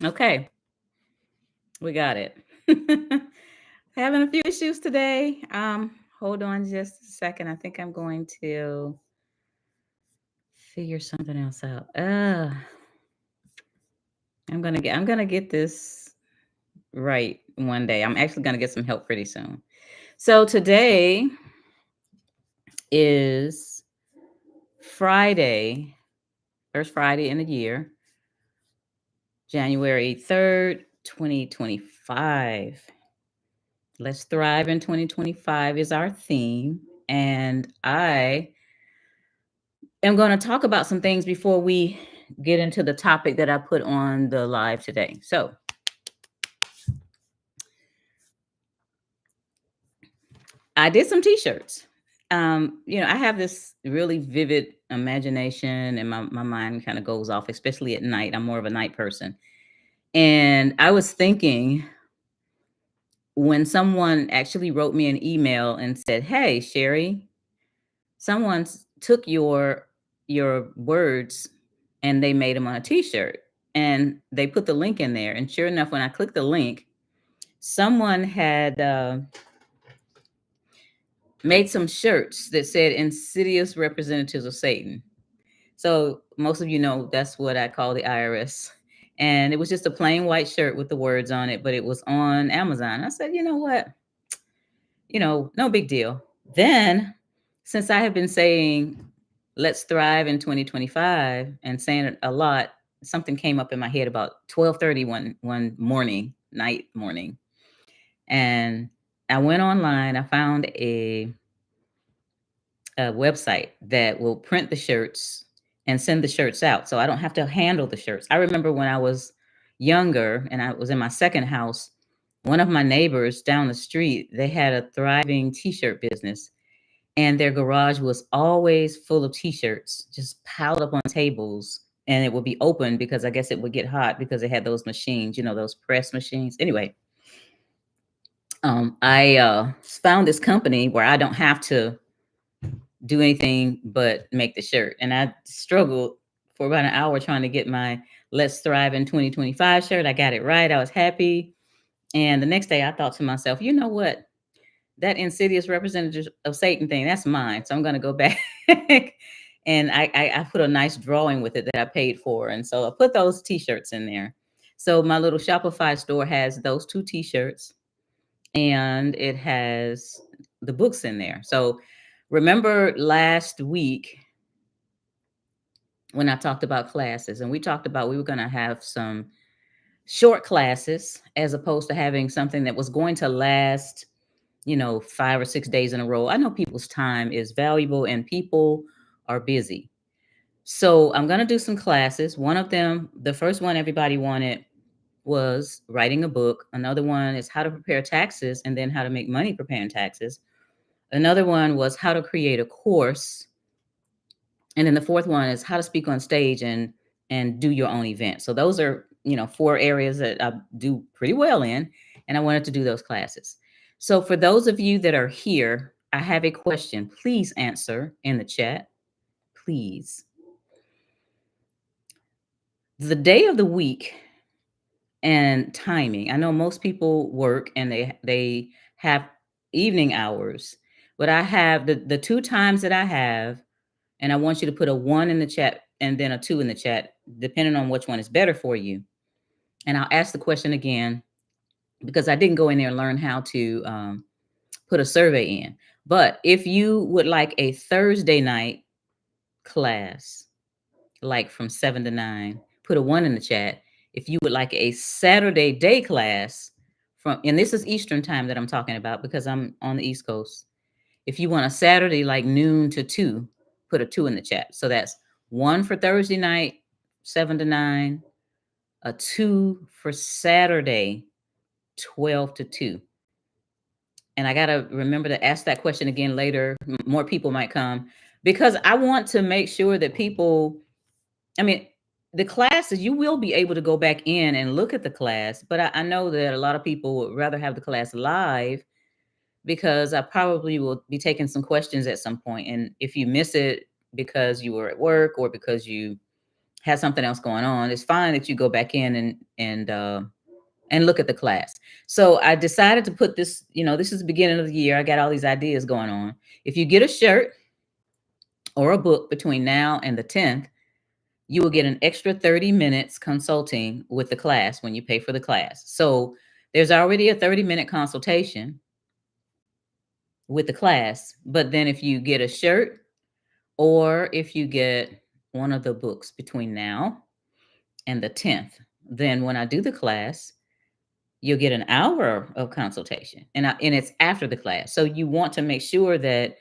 Okay, we got it. Having a few issues today. Hold on just a second. I think I'm going to figure something else out. I'm gonna get this right one day. I'm actually gonna get some help pretty soon. So today is Friday, first Friday in the year, January 3rd, 2025. Let's Thrive in 2025 is our theme. And I am going to talk about some things before we get into the topic that I put on the live today. So, I did some t-shirts. I have this really vivid imagination and my mind kind of goes off, especially at night. I'm more of a night person. And I was thinking when someone actually wrote me an email and said, "Hey, Sherry, someone took your words and they made them on a t-shirt and they put the link in there." And sure enough, when I clicked the link, someone had made some shirts that said "Insidious Representatives of Satan." So most of you know that's what I call the IRS. And it was just a plain white shirt with the words on it, but it was on Amazon. I said, you know what, no big deal. Then, since I have been saying, let's thrive in 2025 and saying it a lot, something came up in my head about 12:30 one morning, night morning. And I went online, I found a website that will print the shirts and send the shirts out. So I don't have to handle the shirts. I remember when I was younger and I was in my second house, one of my neighbors down the street, they had a thriving t-shirt business and their garage was always full of t-shirts just piled up on tables, and it would be open because I guess it would get hot because they had those machines, those press machines. Anyway, I found this company where I don't have to do anything but make the shirt, and I struggled for about an hour trying to get my "Let's Thrive in 2025" shirt. I got it right. I was happy. And the next day I thought to myself, you know what, that "Insidious Representative of Satan" thing, that's mine. So I'm going to go back and I put a nice drawing with it that I paid for. And so I put those t-shirts in there. So my little Shopify store has those two t-shirts and it has the books in there. So remember last week when I talked about classes and we talked about we were going to have some short classes as opposed to having something that was going to last 5 or 6 days in a row. I know people's time is valuable and people are busy. So I'm going to do some classes. One of them, the first one everybody wanted was writing a book. Another one is how to prepare taxes and then how to make money preparing taxes. Another one was how to create a course. And then the fourth one is how to speak on stage and do your own event. So those are, four areas that I do pretty well in, and I wanted to do those classes. So for those of you that are here, I have a question. Please answer in the chat. Please. The day of the week and timing. I know most people work and they have evening hours, but I have the two times that I have, and I want you to put a 1 in the chat and then a 2 in the chat, depending on which one is better for you. And I'll ask the question again because I didn't go in there and learn how to put a survey in. But if you would like a Thursday night class, like from 7 to 9, put a 1 in the chat. If you would like a Saturday day class and this is Eastern time that I'm talking about because I'm on the East Coast. If you want a Saturday like noon to 2, put a 2 in the chat. So that's 1 for Thursday night, 7 to 9, a 2 for Saturday, 12 to 2. And I got to remember to ask that question again later. More people might come because I want to make sure that people, I mean, the classes, you will be able to go back in and look at the class, but I know that a lot of people would rather have the class live because I probably will be taking some questions at some point. And if you miss it because you were at work or because you has something else going on, it's fine that you go back in and look at the class. So I decided to put this, this is the beginning of the year. I got all these ideas going on. If you get a shirt or a book between now and the 10th, you will get an extra 30 minutes consulting with the class when you pay for the class. So there's already a 30-minute consultation with the class. But then if you get a shirt or if you get one of the books between now and the 10th, then when I do the class, you'll get an hour of consultation, and it's after the class. So you want to make sure that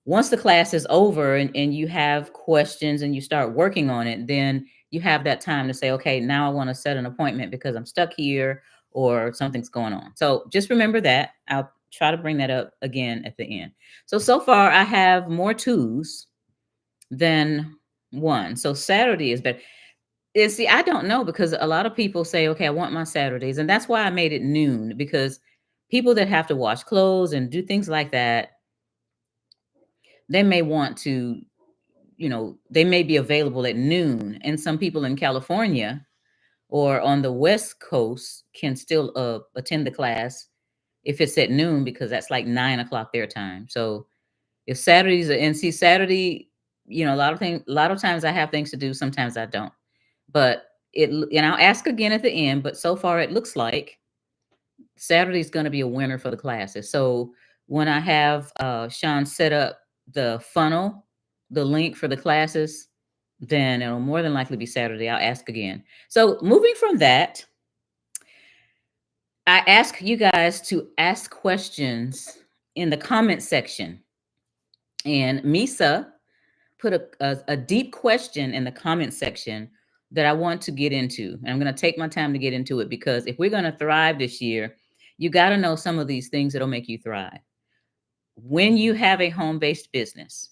once the class is over and you have questions and you start working on it, then you have that time to say, okay, now I want to set an appointment because I'm stuck here or something's going on. So just remember that. I'll try to bring that up again at the end. So far I have more twos than one. So Saturday is better. See, I don't know, because a lot of people say, okay, I want my Saturdays. And that's why I made it noon, because people that have to wash clothes and do things like that, they may want to, they may be available at noon. And some people in California or on the West Coast can still attend the class if it's at noon, because that's like 9 o'clock their time. So if Saturdays are, and see, Saturday, a lot of times I have things to do, sometimes I don't. But and I'll ask again at the end, but so far it looks like Saturday's going to be a winner for the classes. So when I have Sean set up the funnel, the link for the classes, then it'll more than likely be Saturday. I'll ask again. So moving from that, I ask you guys to ask questions in the comment section. And Misa put a deep question in the comment section that I want to get into. And I'm going to take my time to get into it, because if we're going to thrive this year, you got to know some of these things that'll make you thrive. When you have a home-based business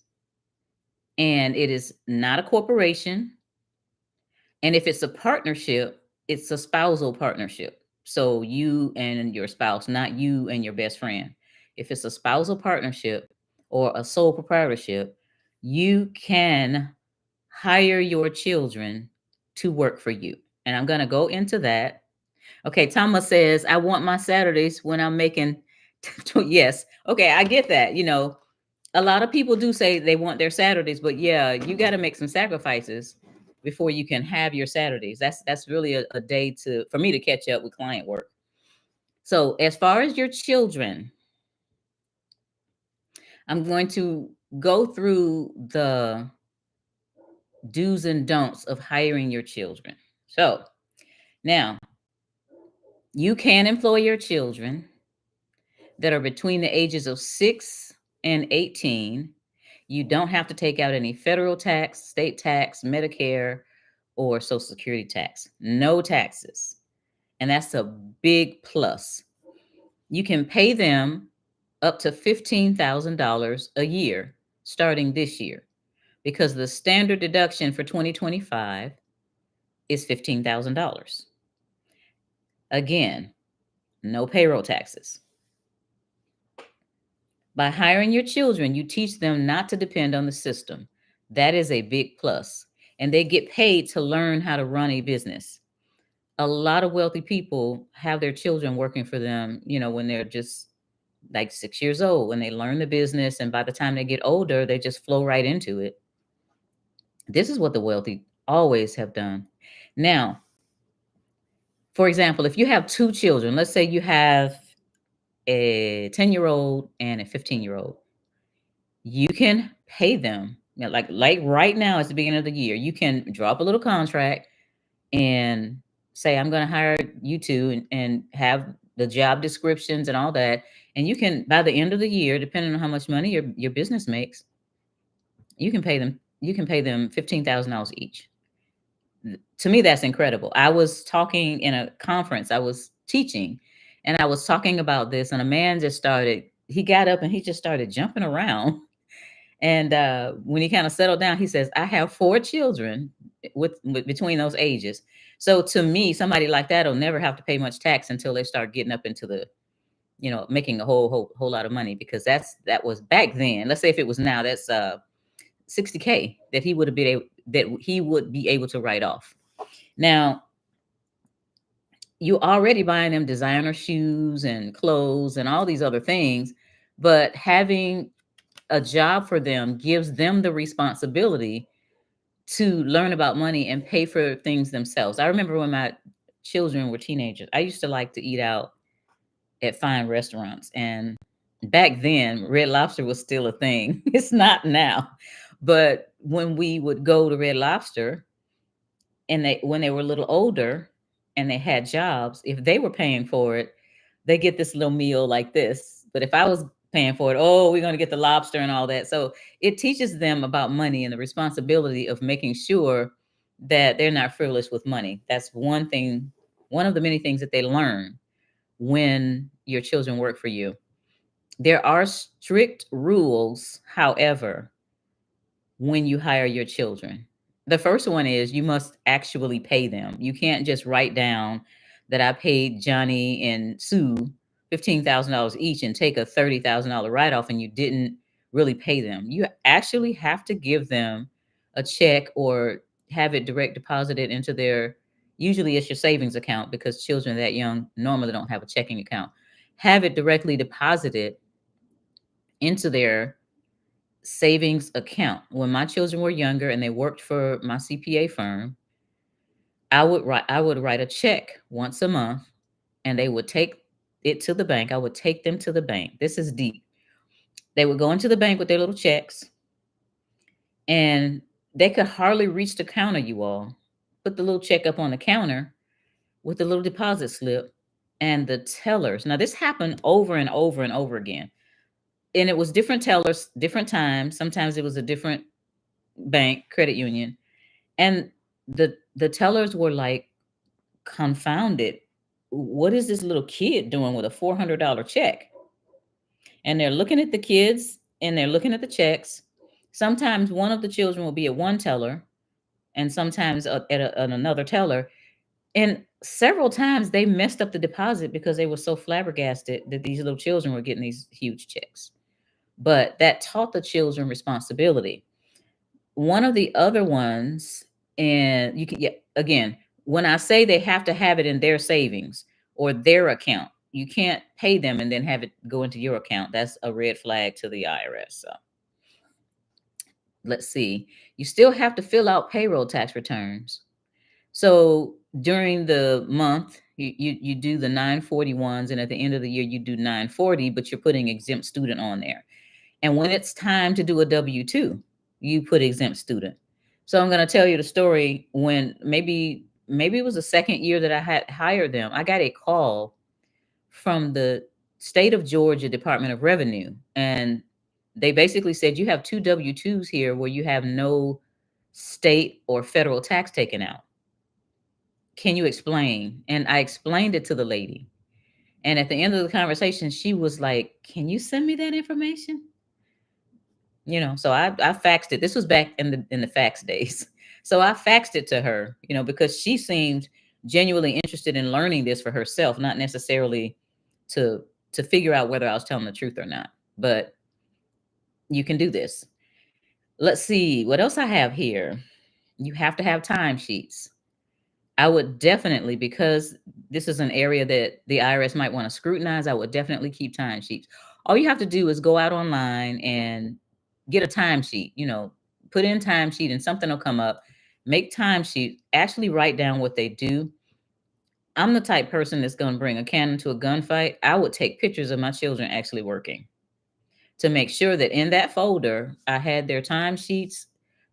and it is not a corporation, and if it's a partnership, it's a spousal partnership. So you and your spouse, not you and your best friend. If it's a spousal partnership or a sole proprietorship, you can hire your children to work for you. And I'm going to go into that. Okay, Thomas says, I want my Saturdays when I'm making. Yes. Okay, I get that. A lot of people do say they want their Saturdays, but yeah, you got to make some sacrifices before you can have your Saturdays. That's really a day for me to catch up with client work. So as far as your children, I'm going to go through the do's and don'ts of hiring your children. So now you can employ your children that are between the ages of 6 and 18. You don't have to take out any federal tax, state tax, Medicare, or Social Security tax. No taxes. And that's a big plus. You can pay them up to $15,000 a year starting this year, because the standard deduction for 2025 is $15,000. Again, no payroll taxes. By hiring your children, you teach them not to depend on the system. That is a big plus. And they get paid to learn how to run a business. A lot of wealthy people have their children working for them, when they're just like 6 years old, when they learn the business. And by the time they get older, they just flow right into it. This is what the wealthy always have done. Now, for example, if you have two children, let's say you have a 10-year-old and a 15-year-old, you can pay them, like right now, it's the beginning of the year, you can drop a little contract and say, I'm going to hire you two, and have the job descriptions and all that. And you can, by the end of the year, depending on how much money your business makes, you can pay them $15,000 each. To me, that's incredible. I was talking in a conference, I was teaching, and I was talking about this, and a man he got up and he just started jumping around. And when he kind of settled down, he says, I have 4 children with between those ages. So to me, somebody like that will never have to pay much tax until they start getting up into the, making a whole lot of money, because that was back then. Let's say if it was now, that's 60K that he would be able to write off. Now, you already buying them designer shoes and clothes and all these other things, but having a job for them gives them the responsibility to learn about money and pay for things themselves. I remember when my children were teenagers, I used to like to eat out at fine restaurants. And back then, Red Lobster was still a thing. It's not now. But when we would go to Red Lobster, and they when they were a little older and they had jobs, if they were paying for it, they get this little meal like this. But if I was paying for it, oh, we're going to get the lobster and all that. So it teaches them about money and the responsibility of making sure that they're not frivolous with money. That's one thing, one of the many things that they learn when your children work for you. There are strict rules, however, when you hire your children. The first one is you must actually pay them. You can't just write down that I paid Johnny and Sue $15,000 each and take a $30,000 write off and you didn't really pay them. You actually have to give them a check or have it direct deposited into their, usually it's your savings account because children that young normally don't have a checking account. Have it directly deposited into their savings account. When my children were younger and they worked for my CPA firm, I would write a check once a month and they would take it to the bank. I would take them to the bank. This is deep. They would go into the bank with their little checks and they could hardly reach the counter, you all. Put the little check up on the counter with the little deposit slip and the tellers. Now this happened over and over and over again. And it was different tellers, different times. Sometimes it was a different bank, credit union. And the tellers were like confounded. What is this little kid doing with a $400 check? And they're looking at the kids and they're looking at the checks. Sometimes one of the children will be at one teller and sometimes at another teller. And several times they messed up the deposit because they were so flabbergasted that these little children were getting these huge checks. But that taught the children responsibility. One of the other ones, and you can, yeah, again, when I say they have to have it in their savings or their account, you can't pay them and then have it go into your account. That's a red flag to the IRS. So let's see. You still have to fill out payroll tax returns. So during the month, you do the 941s, and at the end of the year, you do 940, but you're putting exempt student on there. And when it's time to do a W 2, you put exempt student. So I'm going to tell you the story when maybe it was the second year that I had hired them. I got a call from the state of Georgia Department of Revenue, and they basically said you have two W 2s here where you have no state or federal tax taken out. Can you explain? And I explained it to the lady. And at the end of the conversation, she was like, "Can you send me that information?" So I faxed it. This was back in the fax days. So I faxed it to her, because she seemed genuinely interested in learning this for herself, not necessarily to to figure out whether I was telling the truth or not. But you can do this. Let's see what else I have here. You have to have timesheets. I would definitely, because this is an area that the IRS might want to scrutinize, I would definitely keep timesheets. All you have to do is go out online and get a timesheet, put in timesheet and something will come up. Make timesheet, actually write down what they do. I'm the type person that's going to bring a cannon to a gunfight. I would take pictures of my children actually working to make sure that in that folder, I had their timesheets,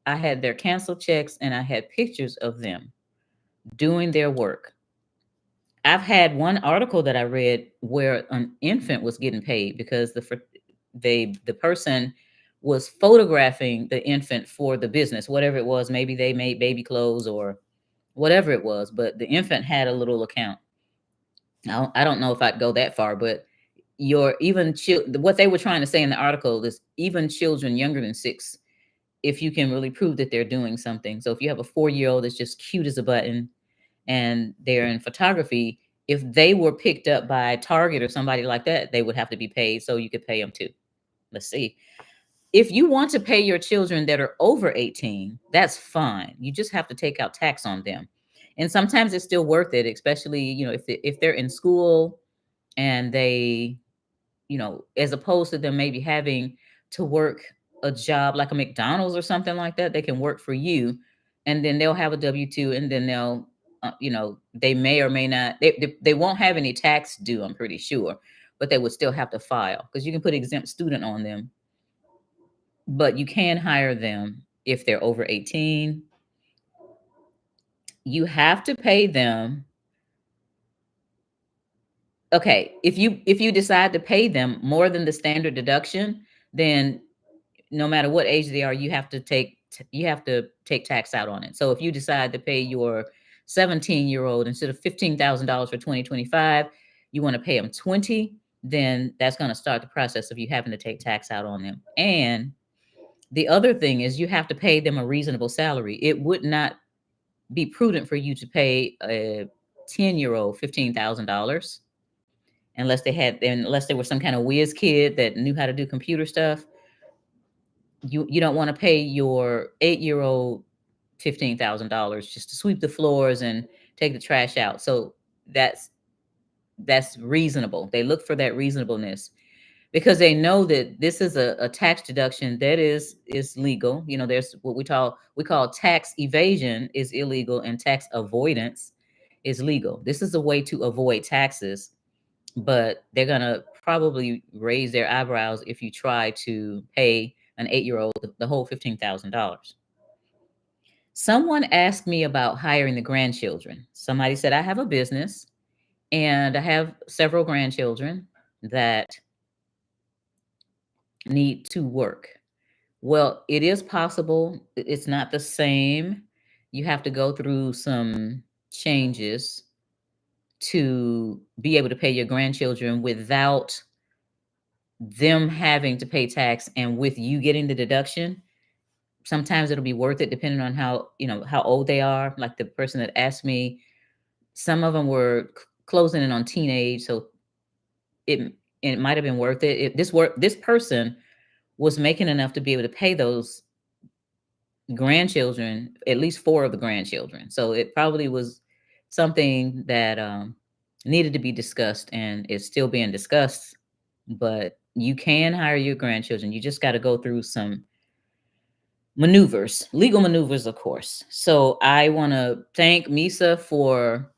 I had their canceled checks, and I had pictures of them doing their work. I've had one article that I read where an infant was getting paid because the person was photographing the infant for the business, whatever it was. Maybe they made baby clothes or whatever it was, but the infant had a little account. Now, I don't know if I'd go that far, but what they were trying to say in the article is even children younger than 6, if you can really prove that they're doing something. So if you have a 4-year-old that's just cute as a button and they're in photography, if they were picked up by Target or somebody like that, they would have to be paid. So you could pay them too. Let's see. If you want to pay your children that are over 18, that's fine. You just have to take out tax on them. And sometimes it's still worth it, especially, if they're in school and they, as opposed to them maybe having to work a job like a McDonald's or something like that, they can work for you, and then they'll have a W-2, and then they'll, they may or may not, they won't have any tax due, I'm pretty sure, but they would still have to file because you can put exempt student on them, but you can hire them if they're over 18. You have to pay them. Okay, if you decide to pay them more than the standard deduction, then no matter what age they are, you have to take tax out on it. So if you decide to pay your 17-year-old instead of $15,000 for 2025, you want to pay them 20, then that's going to start the process of you having to take tax out on them. And the other thing is you have to pay them a reasonable salary. It would not be prudent for you to pay a 10-year-old $15,000 unless they were some kind of whiz kid that knew how to do computer stuff. You don't want to pay your 8-year-old $15,000 just to sweep the floors and take the trash out. So that's that's reasonable. They look for that reasonableness because they know that this is a tax deduction that is legal. There's what we call tax evasion is illegal, and tax avoidance is legal. This is a way to avoid taxes, but they're gonna probably raise their eyebrows if you try to pay an 8-year-old the whole $15,000. Someone asked me about hiring the grandchildren. Somebody said I have a business and I have several grandchildren that need to work. Well, it is possible. It's not the same. You have to go through some changes to be able to pay your grandchildren without them having to pay tax and with you getting the deduction. Sometimes it'll be worth it depending on how old they are. Like the person that asked me, some of them were closing in on teenage, so it might have been worth it. This person was making enough to be able to pay those grandchildren, at least four of the grandchildren. So it probably was something that needed to be discussed, and it's still being discussed. But you can hire your grandchildren. You just got to go through some maneuvers, legal maneuvers, of course. So I want to thank Misa for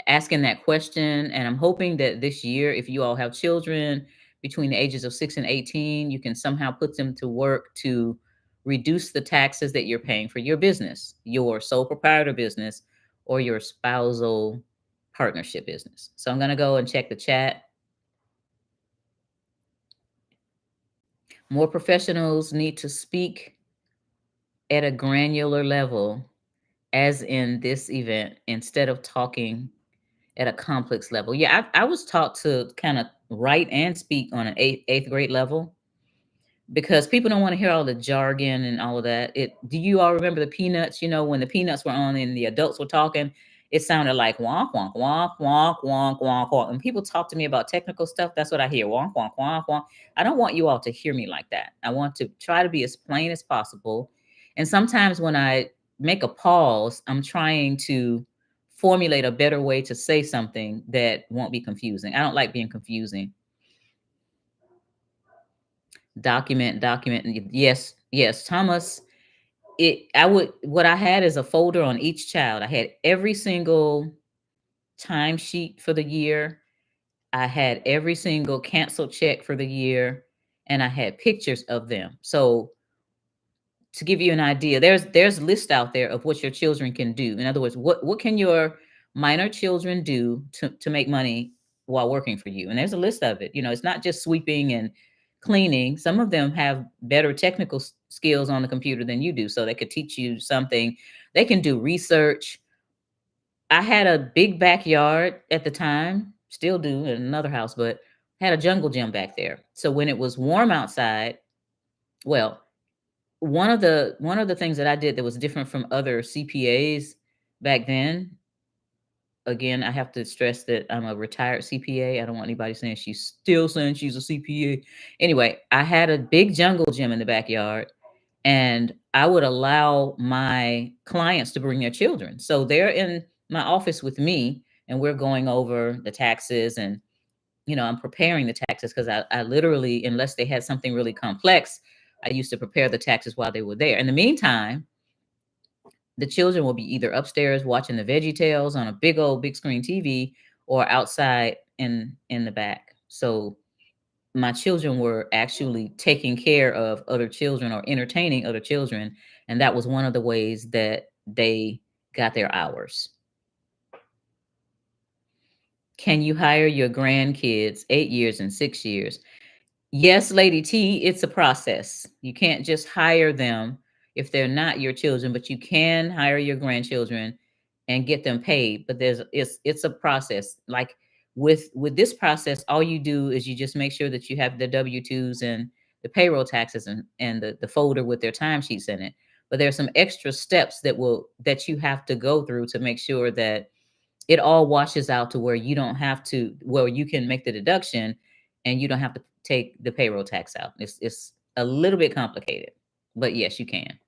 asking that question. And I'm hoping that this year, if you all have children between the ages of 6 and 18, you can somehow put them to work to reduce the taxes that you're paying for your business, your sole proprietor business, or your spousal partnership business. So I'm going to go and check the chat. More professionals need to speak at a granular level, as in this event, instead of talking at a complex level. Yeah, I was taught to kind of write and speak on an eighth grade level because people don't want to hear all the jargon and all of that. Do you all remember the Peanuts? When the Peanuts were on and the adults were talking, it sounded like wonk wonk wonk wonk wonk wonk wonk. And people talk to me about technical stuff. That's what I hear. Wonk wonk wonk wonk. I don't want you all to hear me like that. I want to try to be as plain as possible. And sometimes when I make a pause, I'm trying to formulate a better way to say something that won't be confusing. I don't like being confusing. Document. Yes, yes, Thomas. What I had is a folder on each child. I had every single timesheet for the year. I had every single canceled check for the year, and I had pictures of them. So to give you an idea, there's a list out there of what your children can do. In other words, what can your minor children do to make money while working for you? And there's a list of it. It's not just sweeping and cleaning. Some of them have better technical skills on the computer than you do, so they could teach you something. They can do research. I had a big backyard at the time, still do in another house, but had a jungle gym back there. So when it was warm outside, well, one of the things that I did that was different from other CPAs back then again, I have to stress that I'm a retired CPA. I don't want anybody saying she's still saying she's a CPA. Anyway, I had a big jungle gym in the backyard, and I would allow my clients to bring their children. So they're in my office with me, and we're going over the taxes, and I'm preparing the taxes because I literally, unless they had something really complex, I used to prepare the taxes while they were there. In the meantime, the children will be either upstairs watching the Veggie Tales on a big screen TV, or outside in the back. So my children were actually taking care of other children or entertaining other children, and that was one of the ways that they got their hours. Can you hire your grandkids 8 years and 6 years? Yes, Lady T, it's a process. You can't just hire them if they're not your children, but you can hire your grandchildren and get them paid. But it's a process. Like with this process, all you do is you just make sure that you have the W-2s and the payroll taxes, and the folder with their timesheets in it. But there's some extra steps that you have to go through to make sure that it all washes out to where you can make the deduction and you don't have to take the payroll tax out. It's a little bit complicated, but yes, you can.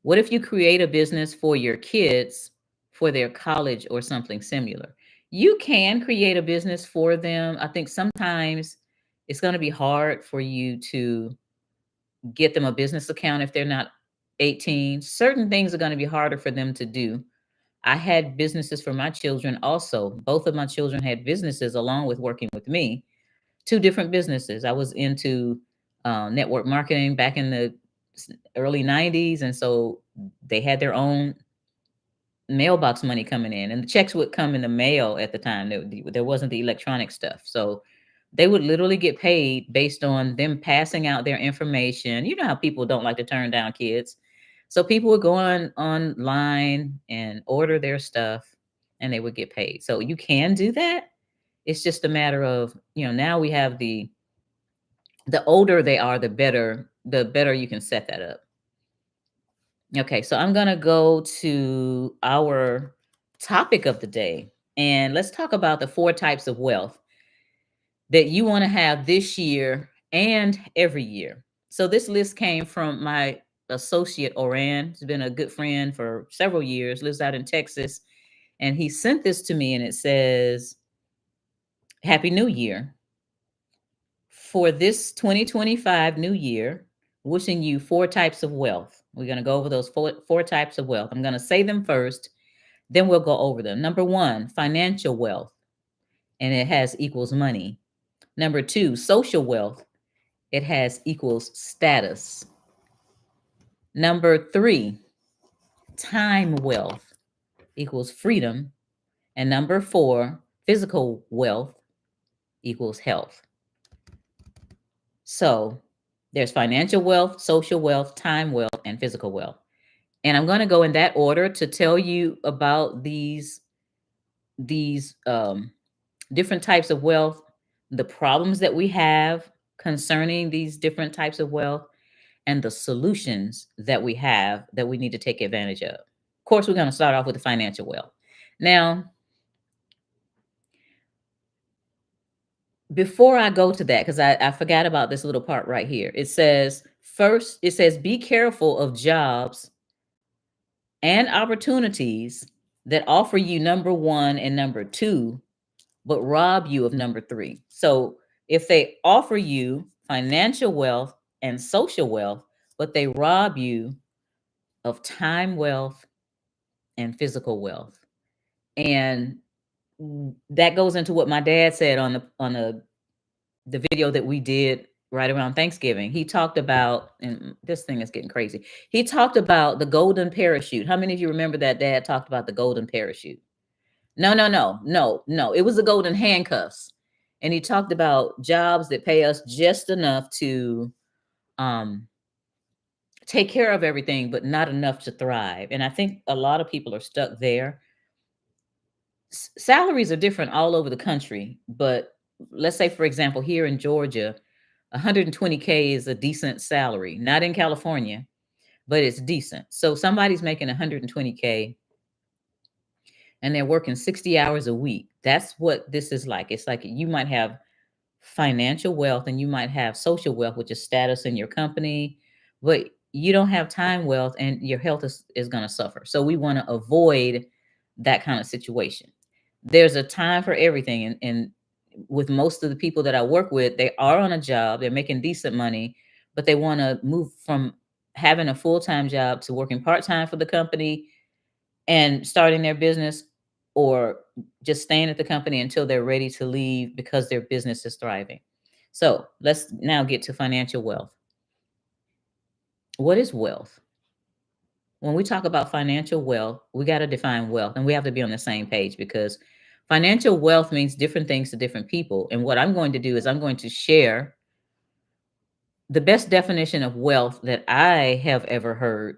What if you create a business for your kids for their college or something similar? You can create a business for them. I think sometimes it's going to be hard for you to get them a business account if they're not 18. Certain things are going to be harder for them to do. I had businesses for my children also. Both of my children had businesses along with working with me, two different businesses. I was into network marketing back in the early 90s. And so they had their own mailbox money coming in, and the checks would come in the mail at the time. There wasn't the electronic stuff. So they would literally get paid based on them passing out their information. You know how people don't like to turn down kids. So people would go online and order their stuff, and they would get paid. So you can do that. It's just a matter of, now we have the older they are, the better you can set that up. Okay, so I'm going to go to our topic of the day, and let's talk about the 4 types of wealth that you want to have this year and every year. So this list came from my associate Oran. He's been a good friend for several years, lives out in Texas, and he sent this to me, and it says, Happy New Year. For this 2025 new year, wishing you 4 types of wealth. We're going to go over those four types of wealth. I'm going to say them first, then we'll go over them. Number 1, financial wealth, and it has equals money. Number 2, social wealth, it has equals status. Number 3, time wealth equals freedom. And number 4, physical wealth equals health. So there's financial wealth, social wealth, time wealth, and physical wealth. And I'm going to go in that order to tell you about these different types of wealth, the problems that we have concerning these different types of wealth, and the solutions that we have that we need to take advantage of. Of course, we're going to start off with the financial wealth. Now, before I go to that, because I forgot about this little part right here. It says, be careful of jobs and opportunities that offer you number 1 and number 2, but rob you of number 3. So if they offer you financial wealth and social wealth, but they rob you of time wealth and physical wealth. And that goes into what my dad said on the video that we did right around Thanksgiving. He talked about, and this thing is getting crazy. He talked about the golden parachute. How many of you remember that Dad talked about the golden parachute? No. It was the golden handcuffs. And he talked about jobs that pay us just enough to take care of everything, but not enough to thrive. And I think a lot of people are stuck there. Salaries are different all over the country, but let's say, for example, here in Georgia, 120K is a decent salary. Not in California, but it's decent. So somebody's making 120K. and they're working 60 hours a week. That's what this is like. It's like you might have financial wealth and you might have social wealth, which is status in your company, but you don't have time wealth and your health is going to suffer. So we want to avoid that kind of situation. There's a time for everything. And with most of the people that I work with, they are on a job, they're making decent money, but they want to move from having a full-time job to working part-time for the company and starting their business, or just staying at the company until they're ready to leave because their business is thriving. So let's now get to financial wealth. What is wealth? When we talk about financial wealth, we got to define wealth, and we have to be on the same page, because financial wealth means different things to different people. And what I'm going to do is I'm going to share the best definition of wealth that I have ever heard,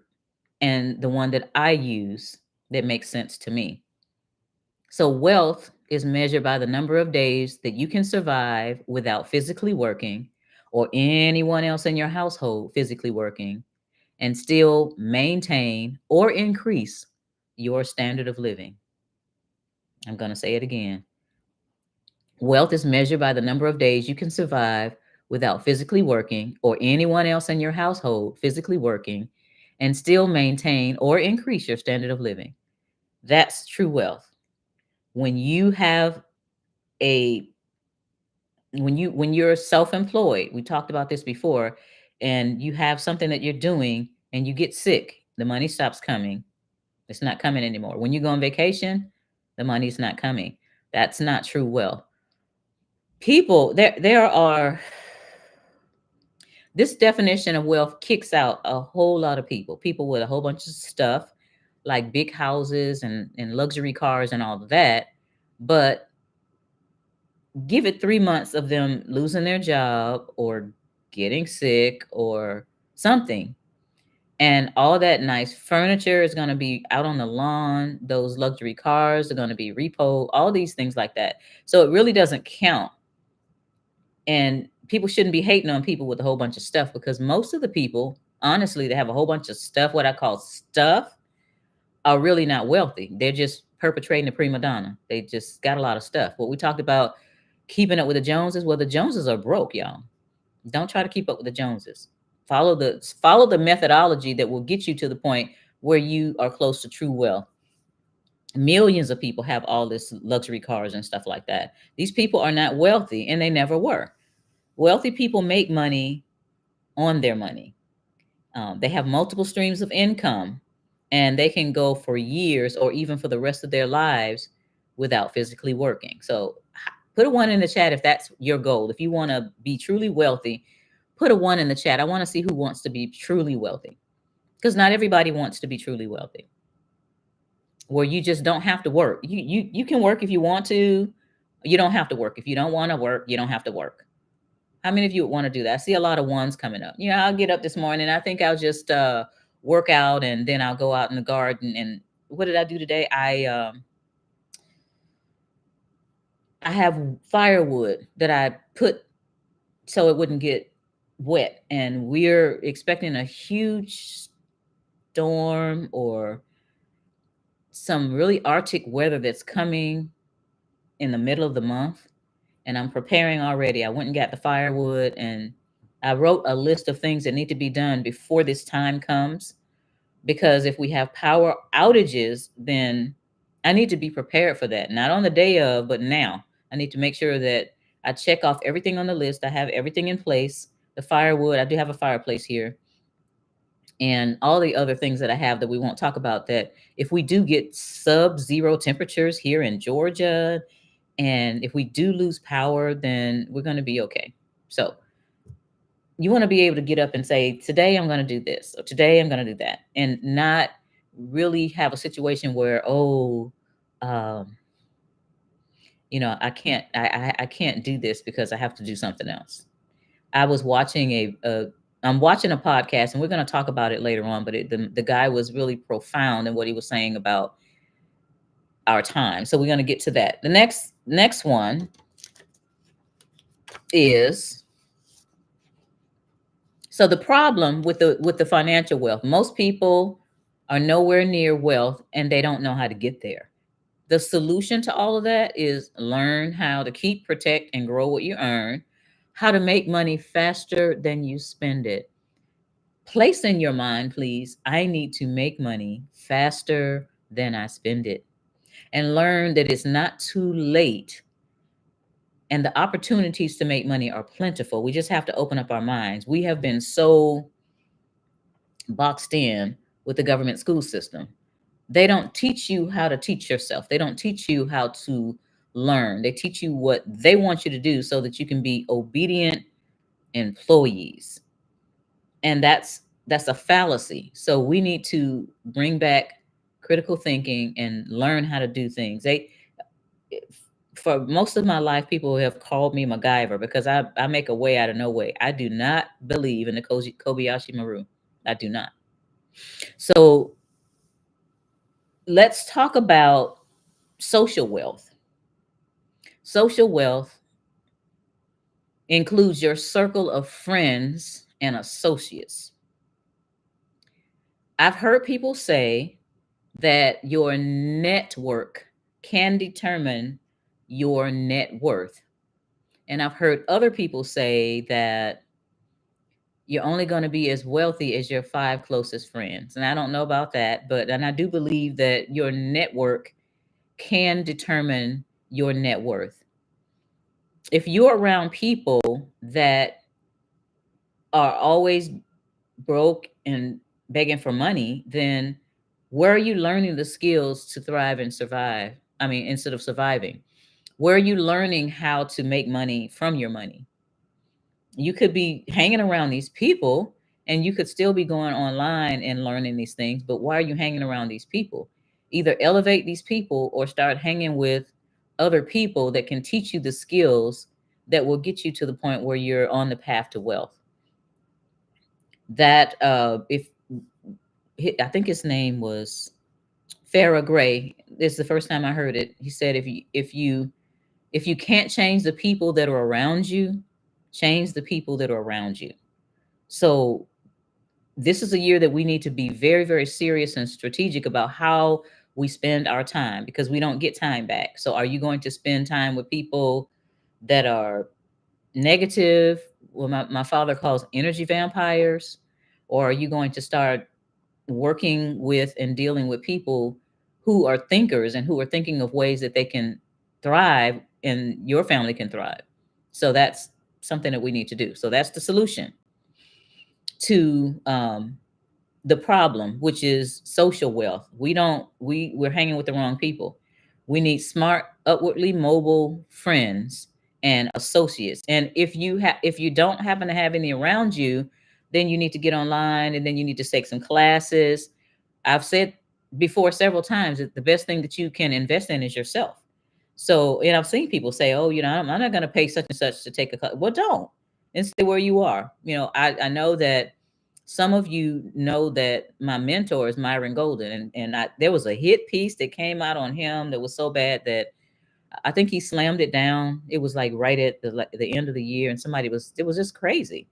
and the one that I use that makes sense to me. So, wealth is measured by the number of days that you can survive without physically working, or anyone else in your household physically working, and still maintain or increase your standard of living. I'm going to say it again. Wealth is measured by the number of days you can survive without physically working, or anyone else in your household physically working, and still maintain or increase your standard of living. That's true wealth. When you have a when you're self-employed, we talked about this before, and you have something that you're doing and you get sick, the money stops coming. It's not coming anymore. When you go on vacation, the money's not coming. That's not true wealth. People, there are this definition of wealth kicks out a whole lot of people with a whole bunch of stuff, like big houses and luxury cars and all of that. But give it 3 months of them losing their job or getting sick or something, and all that nice furniture is going to be out on the lawn. Those luxury cars are going to be repo, all these things like that. So it really doesn't count. And people shouldn't be hating on people with a whole bunch of stuff, because most of the people, honestly, that have a whole bunch of stuff, what I call stuff, are really not wealthy. They're just perpetrating the prima donna. They just got a lot of stuff. What we talked about, keeping up with the Joneses. Well, the Joneses are broke, y'all. Don't try to keep up with the Joneses. Follow the methodology that will get you to the point where you are close to true wealth. Millions of people have all this luxury cars and stuff like that. These people are not wealthy, and they never were. Wealthy people make money on their money. They have multiple streams of income, and they can go for years or even for the rest of their lives without physically working. So put a one in the chat if that's your goal. If you want to be truly wealthy, put a one in the chat. I want to see who wants to be truly wealthy, because not everybody wants to be truly wealthy, where you just don't have to work. You can work if you want to. You don't have to work. If you don't want to work, you don't have to work. How many of you would want to do that? I see a lot of ones coming up. I'll get up this morning. I think I'll just work out, and then I'll go out in the garden. And what did I do today? I have firewood that I put so it wouldn't get wet. And we're expecting a huge storm or some really Arctic weather that's coming in the middle of the month. And I'm preparing already. I went and got the firewood, and I wrote a list of things that need to be done before this time comes. Because if we have power outages, then I need to be prepared for that. Not on the day of, but now. I need to make sure that I check off everything on the list. I have everything in place. The firewood, I do have a fireplace here. And all the other things that I have that we won't talk about, that if we do get sub-zero temperatures here in Georgia, and if we do lose power, then we're going to be okay. So you want to be able to get up and say, today I'm going to do this, or today I'm going to do that, and not really have a situation where, um, I can't do this because I have to do something else. I was watching I'm watching a podcast, and we're going to talk about it later on, but the guy was really profound in what he was saying about our time. So we're going to get to that. The next one is, so the problem with the financial wealth, most people are nowhere near wealth, and they don't know how to get there. The solution to all of that is learn how to keep, protect, and grow what you earn, how to make money faster than you spend it. Place in your mind, please, I need to make money faster than I spend it. And learn that it's not too late, and the opportunities to make money are plentiful. We just have to open up our minds. We have been so boxed in with the government school system. They don't teach you how to teach yourself. They don't teach you how to learn. They teach you what they want you to do so that you can be obedient employees. And that's a fallacy. So we need to bring back critical thinking and learn how to do things. They For most of my life, people have called me MacGyver because I make a way out of no way. I do not believe in the Kobayashi Maru. I do not. So let's talk about social wealth. Social wealth includes your circle of friends and associates. I've heard people say that your network can determine your net worth. And I've heard other people say that you're only going to be as wealthy as your five closest friends. And I don't know about that, but and I do believe that your network can determine your net worth. If you're around people that are always broke and begging for money, then where are you learning the skills to thrive and survive? I mean, instead of surviving, where are you learning how to make money from your money? You could be hanging around these people and you could still be going online and learning these things, but why are you hanging around these people? Either elevate these people or start hanging with other people that can teach you the skills that will get you to the point where you're on the path to wealth. That if I think his name was Farrah Gray. This is the first time I heard it. He said, if you can't change the people that are around you, change the people that are around you. So this is a year that we need to be very, very serious and strategic about how we spend our time because we don't get time back. So are you going to spend time with people that are negative? Well, my father calls energy vampires. Or are you going to start working with and dealing with people who are thinkers and who are thinking of ways that they can thrive and your family can thrive? So that's something that we need to do. So that's the solution to the problem, which is social wealth. We're hanging with the wrong people. We need smart, upwardly mobile friends and associates. And if you don't happen to have any around you, then you need to get online and then you need to take some classes. I've said before several times that the best thing that you can invest in is yourself. So, and I've seen people say, "Oh, I'm not going to pay such and such to take a class." Well, don't, and stay where you are. I know that some of you know that my mentor is Myron Golden, and there was a hit piece that came out on him that was so bad that I think he slammed it down. It was like right at the end of the year, and it was just crazy.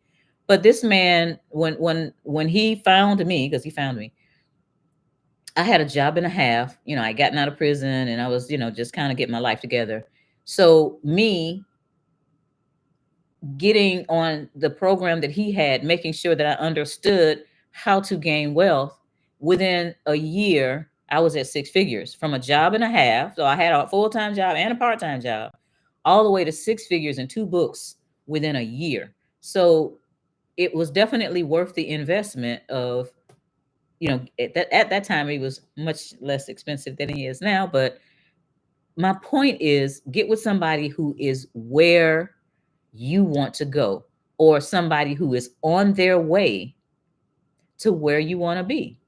But this man, when he found me, because he found me, I had a job and a half. I gotten out of prison, and I was, just kind of getting my life together. So me getting on the program that he had, making sure that I understood how to gain wealth. Within a year, I was at six figures from a job and a half. So I had a full time job and a part time job, all the way to six figures and two books within a year. So it was definitely worth the investment of, at that time, it was much less expensive than he is now. But my point is get with somebody who is where you want to go, or somebody who is on their way to where you want to be.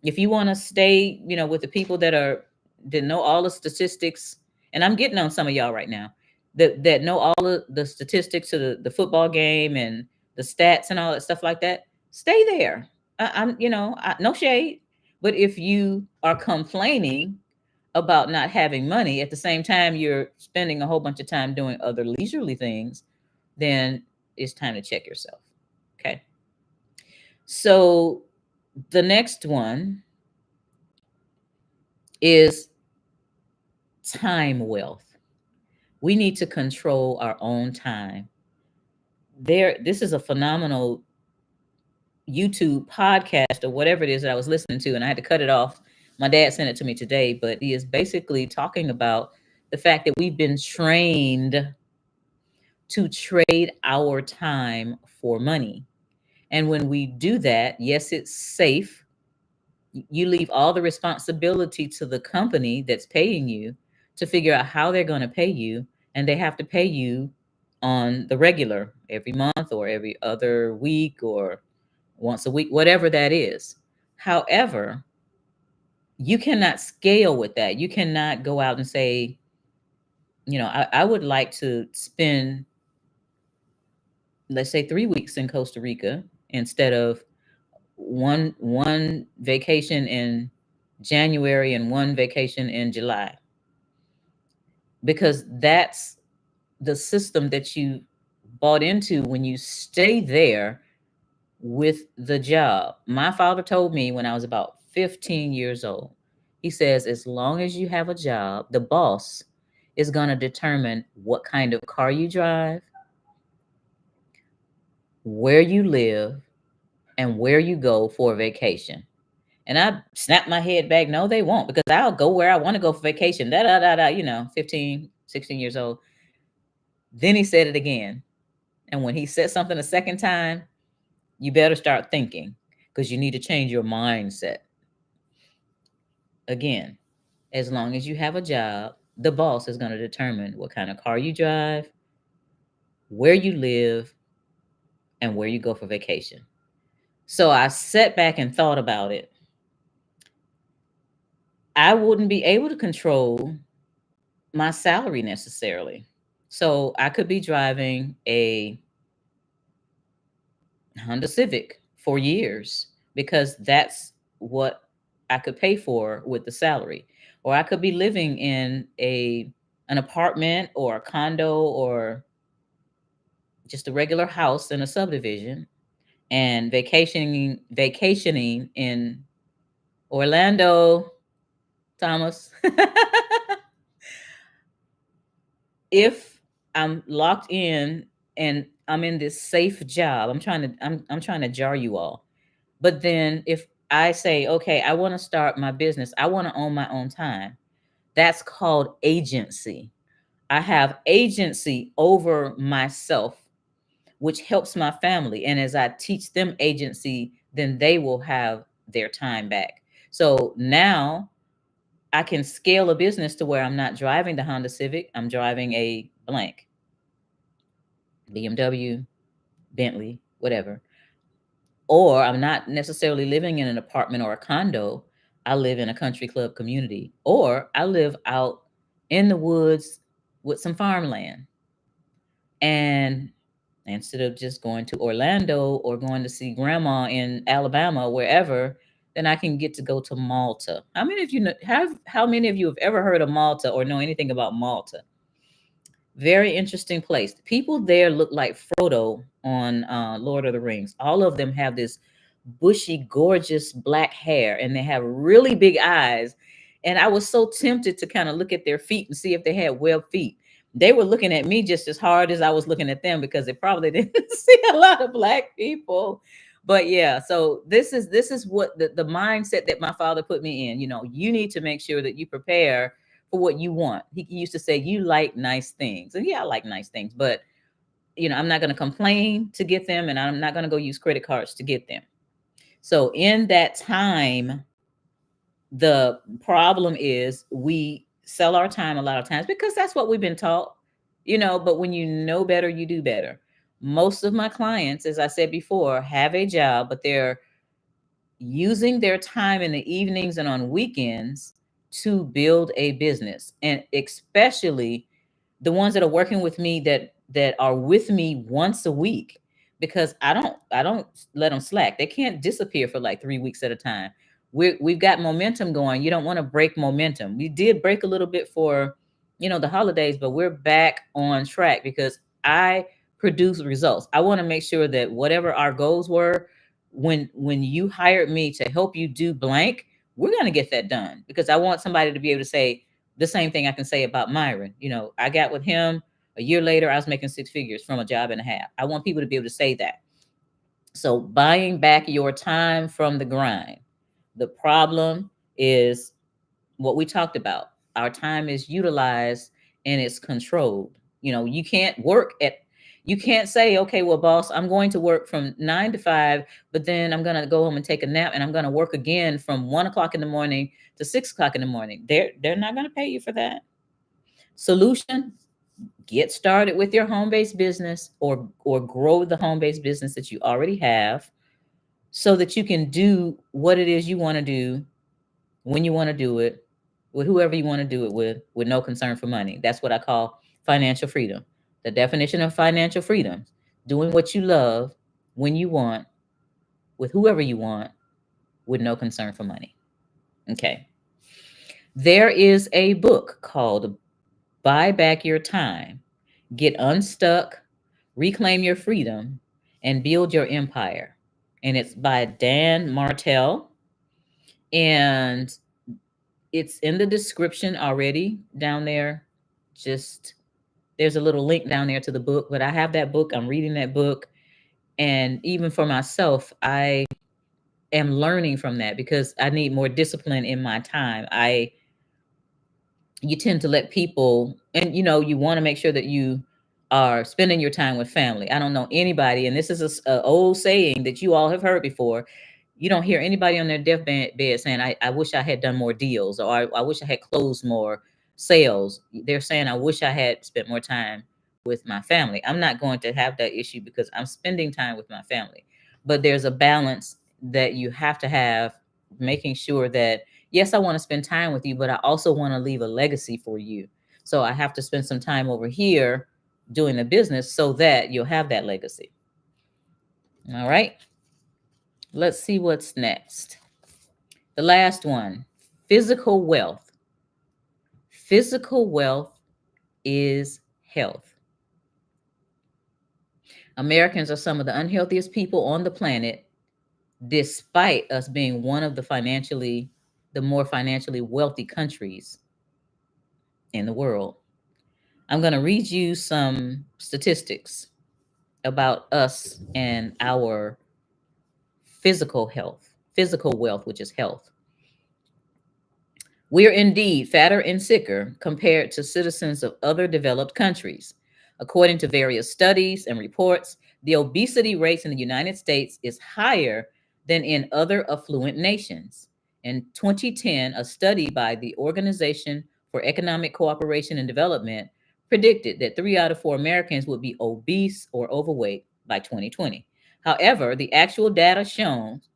If you want to stay, with the people that know all the statistics, and I'm getting on some of y'all right now that know all of the statistics of the football game and the stats and all that stuff like that, stay there. No shade, but if you are complaining about not having money at the same time you're spending a whole bunch of time doing other leisurely things, then it's time to check yourself. Okay. So the next one is time wealth. We need to control our own time. This is a phenomenal YouTube podcast or whatever it is that I was listening to, and I had to cut it off. My dad sent it to me today, but he is basically talking about the fact that we've been trained to trade our time for money. And when we do that, yes, it's safe. You leave all the responsibility to the company that's paying you to figure out how they're going to pay you. And they have to pay you on the regular every month or every other week or once a week, whatever that is. However, you cannot scale with that. You cannot go out and say, I would like to spend, let's say, 3 weeks in Costa Rica instead of one vacation in January and one vacation in July, because that's the system that you bought into when you stay there with the job. My father told me when I was about 15 years old, he says, as long as you have a job, the boss is going to determine what kind of car you drive, where you live, and where you go for a vacation. And I snapped my head back. No, they won't, because I'll go where I want to go for vacation. 15, 16 years old. Then he said it again. And when he said something a second time, you better start thinking, because you need to change your mindset. Again, as long as you have a job, the boss is going to determine what kind of car you drive, where you live, and where you go for vacation. So I sat back and thought about it. I wouldn't be able to control my salary necessarily. So I could be driving a Honda Civic for years because that's what I could pay for with the salary. Or I could be living in an apartment or a condo or just a regular house in a subdivision and vacationing in Orlando, Thomas. If I'm locked in and I'm in this safe job, I'm trying to jar you all. But then if I say, okay, I want to start my business, I want to own my own time. That's called agency. I have agency over myself, which helps my family. And as I teach them agency, then they will have their time back. So now I can scale a business to where I'm not driving the Honda Civic, I'm driving a blank BMW, Bentley, whatever. Or I'm not necessarily living in an apartment or a condo. I live in a country club community, or I live out in the woods with some farmland. And instead of just going to Orlando or going to see grandma in Alabama, wherever, then I can get to go to Malta. How many of you have ever heard of Malta or know anything about Malta? Very interesting place. The people there look like Frodo on Lord of the Rings. All of them have this bushy, gorgeous black hair, and they have really big eyes. And I was so tempted to kind of look at their feet and see if they had web feet. They were looking at me just as hard as I was looking at them because they probably didn't see a lot of black people. But yeah, so this is what the mindset that my father put me in. You need to make sure that you prepare for what you want. He used to say, you like nice things. And yeah, I like nice things, but I'm not going to complain to get them, and I'm not going to go use credit cards to get them. So in that time, the problem is we sell our time a lot of times because that's what we've been taught, but when you know better, you do better. Most of my clients, as I said before, have a job, but they're using their time in the evenings and on weekends to build a business. And especially the ones that are working with me that are with me once a week, because I don't let them slack. They can't disappear for like 3 weeks at a time. We've got momentum going. You don't want to break momentum. We did break a little bit for the holidays, but we're back on track because I produce results. I want to make sure that whatever our goals were, when you hired me to help you do blank, we're going to get that done, because I want somebody to be able to say, The same thing I can say about Myron. You know, I got with him a year later, I was making six figures from a job and a half. I want people to be able to say that. So buying back your time from the grind. The problem is what we talked about. Our time is utilized and it's controlled. You know, you can't say, okay, well, boss, I'm going to work from 9 to 5, but then I'm going to go home and take a nap and I'm going to work again from 1 o'clock in the morning to 6 o'clock in the morning. They're not going to pay you for that. Solution: get started with your home-based business, or grow the home-based business that you already have, so that you can do what it is you want to do when you want to do it, with whoever you want to do it with no concern for money. That's what I call financial freedom. The definition of financial freedom: doing what you love when you want, with whoever you want, with no concern for money. Okay. There is a book called Buy Back Your Time, Get Unstuck, Reclaim Your Freedom, and Build Your Empire. And it's by Dan Martell. And it's in the description already down there. Just there's a little link down there to the book, but I have that book. I'm reading that book. And even for myself, I am learning from that because I need more discipline in my time. You tend to let people, and you want to make sure that you are spending your time with family. I don't know anybody, and this is a old saying that you all have heard before. You don't hear anybody on their deathbed saying, I wish I had done more deals, or I wish I had closed more sales. They're saying, I wish I had spent more time with my family. I'm not going to have that issue because I'm spending time with my family. But there's a balance that you have to have, making sure that, yes, I want to spend time with you, but I also want to leave a legacy for you. So I have to spend some time over here doing the business so that you'll have that legacy. All right. Let's see what's next. The last one: physical wealth. Physical wealth is health. Americans are some of the unhealthiest people on the planet, despite us being one of the more financially wealthy countries in the world. I'm going to read you some statistics about us and our physical wealth, which is health. We are indeed fatter and sicker compared to citizens of other developed countries. According to various studies and reports, the obesity rates in the United States is higher than in other affluent nations. In 2010, a study by the Organization for Economic Cooperation and Development predicted that 3 out of 4 Americans would be obese or overweight by 2020. However, the actual data shows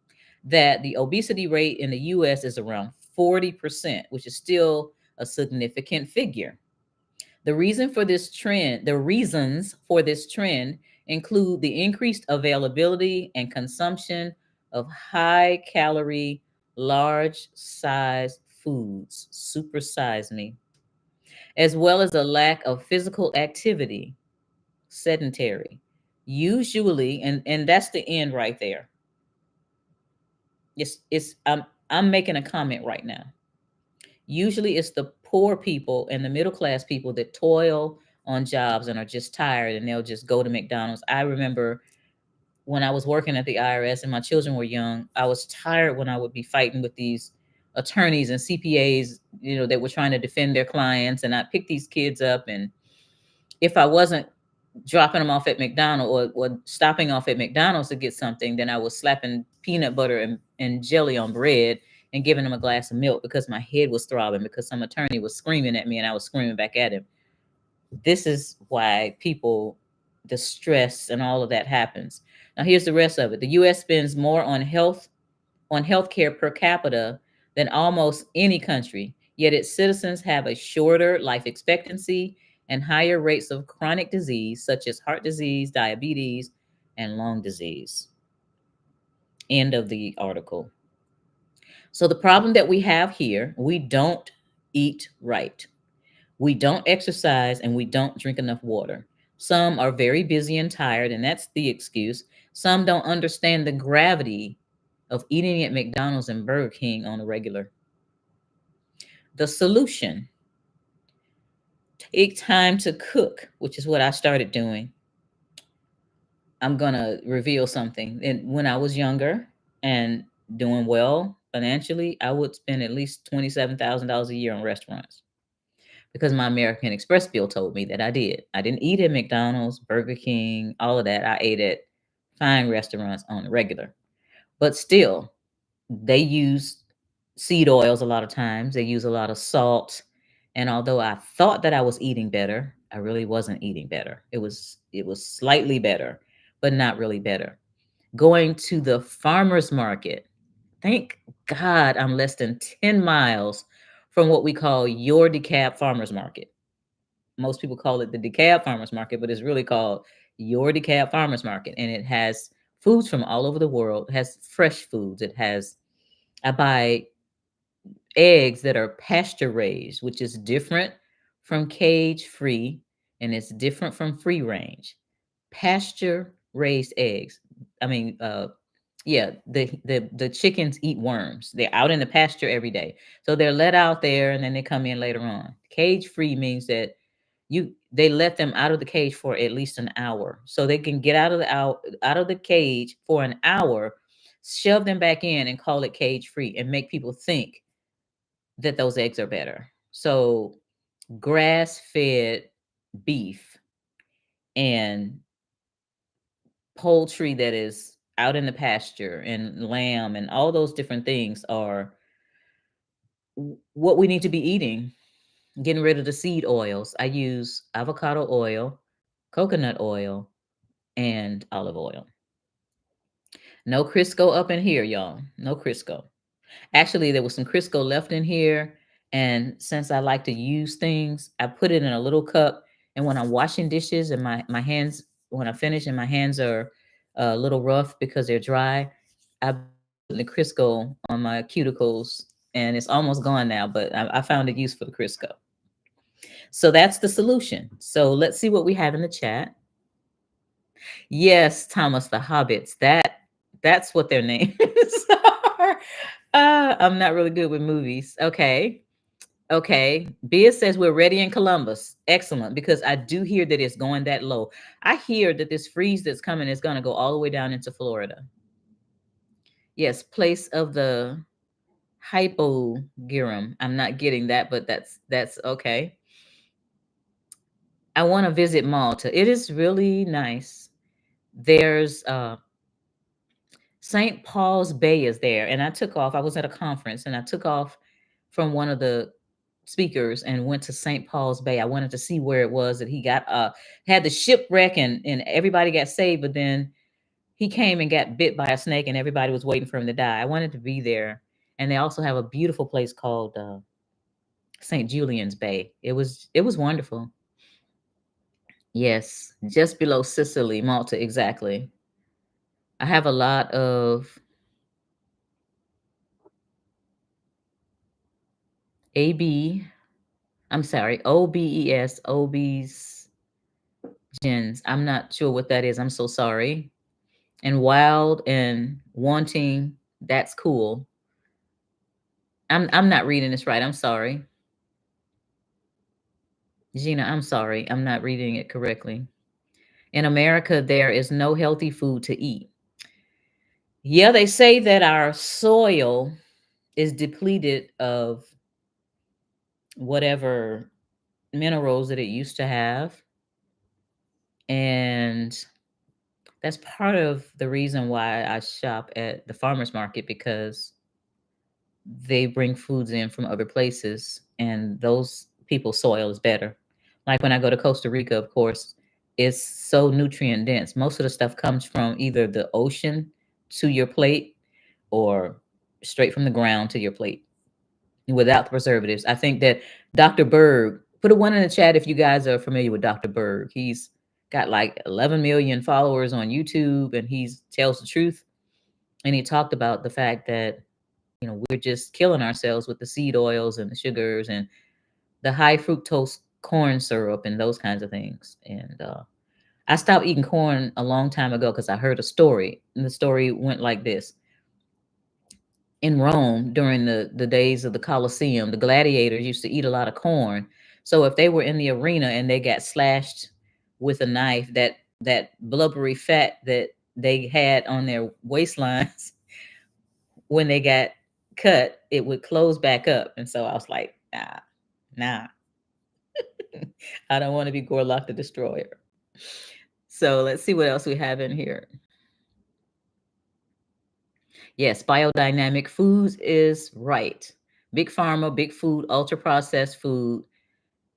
that the obesity rate in the US is around 40%, which is still a significant figure. The reasons for this trend include the increased availability and consumption of high calorie, large size foods, supersize me, as well as a lack of physical activity, sedentary. Usually, and that's the end right there. It's I'm making a comment right now. Usually it's the poor people and the middle class people that toil on jobs and are just tired and they'll just go to McDonald's. I remember when I was working at the IRS and my children were young, I was tired when I would be fighting with these attorneys and CPAs, that were trying to defend their clients. And I picked these kids up, and if I wasn't dropping them off at McDonald's, or stopping off at McDonald's to get something, then I was slapping peanut butter and jelly on bread and giving them a glass of milk because my head was throbbing because some attorney was screaming at me and I was screaming back at him. This is why the stress and all of that happens. Now here's the rest of it. The US spends more on healthcare per capita than almost any country, yet its citizens have a shorter life expectancy and higher rates of chronic disease such as heart disease, diabetes, and lung disease. End of the article. So the problem that we have here: we don't eat right. We don't exercise and we don't drink enough water. Some are very busy and tired, and that's the excuse. Some don't understand the gravity of eating at McDonald's and Burger King on a regular. The solution: take time to cook, which is what I started doing. I'm gonna reveal something. And when I was younger and doing well financially, I would spend at least $27,000 a year on restaurants because my American Express bill told me that I did. I didn't eat at McDonald's, Burger King, all of that. I ate at fine restaurants on the regular. But still, they use seed oils a lot of times. They use a lot of salt. And although I thought that I was eating better, I really wasn't eating better. It was slightly better, but not really better. Going to the farmers market. Thank God I'm less than 10 miles from what we call your DeKalb Farmers Market. Most people call it the DeKalb Farmers Market, but it's really called your DeKalb Farmers Market. And it has foods from all over the world. It has fresh foods. It has, I buy eggs that are pasture raised, which is different from cage free and it's different from free range. Pasture raised eggs. I mean, yeah, the chickens eat worms. They're out in the pasture every day. So they're let out there and then they come in later on. Cage free means that they let them out of the cage for at least an hour. So they can get out of the cage for an hour, shove them back in and call it cage free and make people think that those eggs are better. So grass fed beef and poultry that is out in the pasture and lamb and all those different things are what we need to be eating. Getting rid of the seed oils. I use avocado oil, coconut oil, and olive oil. No Crisco up in here, y'all. No Crisco. Actually, there was some Crisco left in here. And since I like to use things, I put it in a little cup. And when I'm washing dishes and my hands, when I finish and my hands are a little rough because they're dry, I put the Crisco on my cuticles and it's almost gone now, but I found a use for the Crisco. So that's the solution. So let's see what we have in the chat. Yes, Thomas the Hobbits. That's what their names are. I'm not really good with movies. Okay. Okay. Bia says we're ready in Columbus. Excellent. Because I do hear that it's going that low. I hear that this freeze that's coming is going to go all the way down into Florida. Yes, place of the hypogeum. I'm not getting that, but that's okay. I want to visit Malta. It is really nice. There's St. Paul's Bay is there. And I took off. I was at a conference and I took off from one of the speakers and went to St. Paul's Bay. I wanted to see where it was that he got had the shipwreck and everybody got saved, but then he came and got bit by a snake and everybody was waiting for him to die. I wanted to be there. And they also have a beautiful place called St. Julian's Bay. It was wonderful. Yes, just below Sicily, Malta, exactly. I have a lot of AB, I'm sorry, OBES, OBs gens. I'm not sure what that is. I'm so sorry. And wild and wanting, that's cool. I'm not reading this right. I'm sorry. Gina, I'm sorry. I'm not reading it correctly. In America, there is no healthy food to eat. Yeah, they say that our soil is depleted of whatever minerals that it used to have. And that's part of the reason why I shop at the farmers market because they bring foods in from other places and those people's soil is better. Like when I go to Costa Rica, of course, it's so nutrient dense. Most of the stuff comes from either the ocean to your plate or straight from the ground to your plate without the preservatives. I think that Dr. Berg, put a one in the chat if you guys are familiar with Dr. Berg. He's got like 11 million followers on YouTube and he tells the truth. And he talked about the fact that, we're just killing ourselves with the seed oils and the sugars and the high fructose corn syrup and those kinds of things. And I stopped eating corn a long time ago because I heard a story. And the story went like this. In Rome, during the days of the Colosseum, the gladiators used to eat a lot of corn. So if they were in the arena and they got slashed with a knife, that blubbery fat that they had on their waistlines when they got cut, it would close back up. And so I was like, nah, I don't want to be Gorlock the Destroyer. So let's see what else we have in here. Yes, biodynamic foods is right. Big pharma, big food, ultra processed food.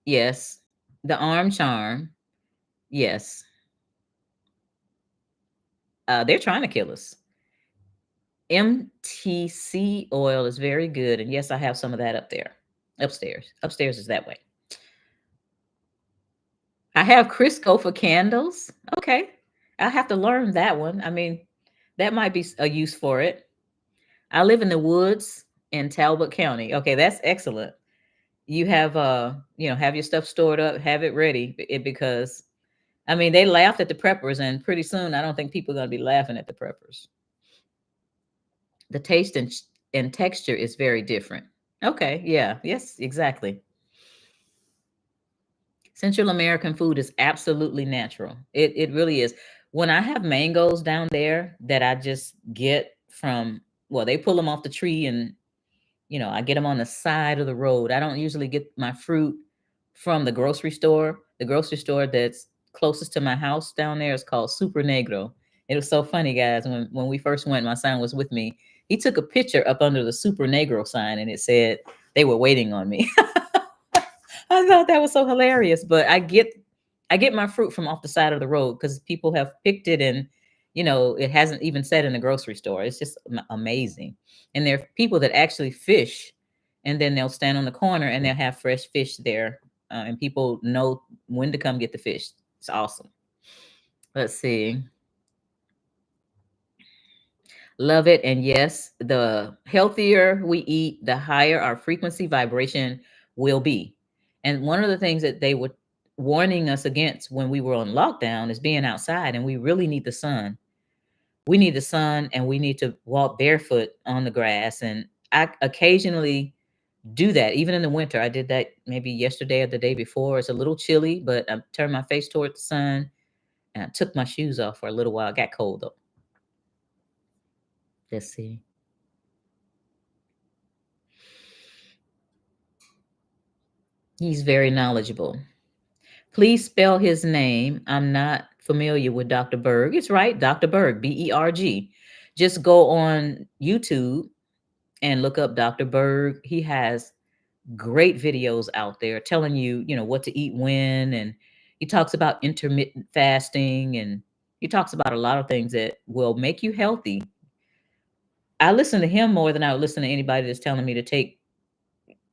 Yes. The arm charm. Yes. They're trying to kill us. MTC oil is very good. And yes, I have some of that up there. Upstairs. Upstairs is that way. I have Crisco for candles. Okay. I have to learn that one. I mean, that might be a use for it. I live in the woods in Talbot County. Okay, that's excellent. You have have your stuff stored up, have it ready because I mean, they laughed at the preppers and pretty soon I don't think people are going to be laughing at the preppers. The taste and texture is very different. Okay, yeah. Yes, exactly. Central American food is absolutely natural. It really is. When I have mangoes down there that I just get from, well, they pull them off the tree and I get them on the side of the road. I don't usually get my fruit from the grocery store. The grocery store that's closest to my house down there is called Super Negro. It was so funny, guys. When we first went, my son was with me. He took a picture up under the Super Negro sign and it said they were waiting on me. I thought that was so hilarious. But I get my fruit from off the side of the road because people have picked it and it hasn't even said in the grocery store. It's just amazing. And there are people that actually fish and then they'll stand on the corner and they'll have fresh fish there. And people know when to come get the fish. It's awesome. Let's see. Love it. And yes, the healthier we eat, the higher our frequency vibration will be. And one of the things that they were warning us against when we were on lockdown is being outside, and we really need the sun. We need the sun and we need to walk barefoot on the grass. And I occasionally do that, even in the winter. I did that maybe yesterday or the day before. It's a little chilly, but I turned my face toward the sun and I took my shoes off for a little while. It got cold though. Let's see. He's very knowledgeable. Please spell his name. I'm not familiar with Dr. Berg. It's right, Dr. Berg, Berg. Just go on YouTube and look up Dr. Berg. He has great videos out there telling you, what to eat when. And he talks about intermittent fasting and he talks about a lot of things that will make you healthy. I listen to him more than I would listen to anybody that's telling me to take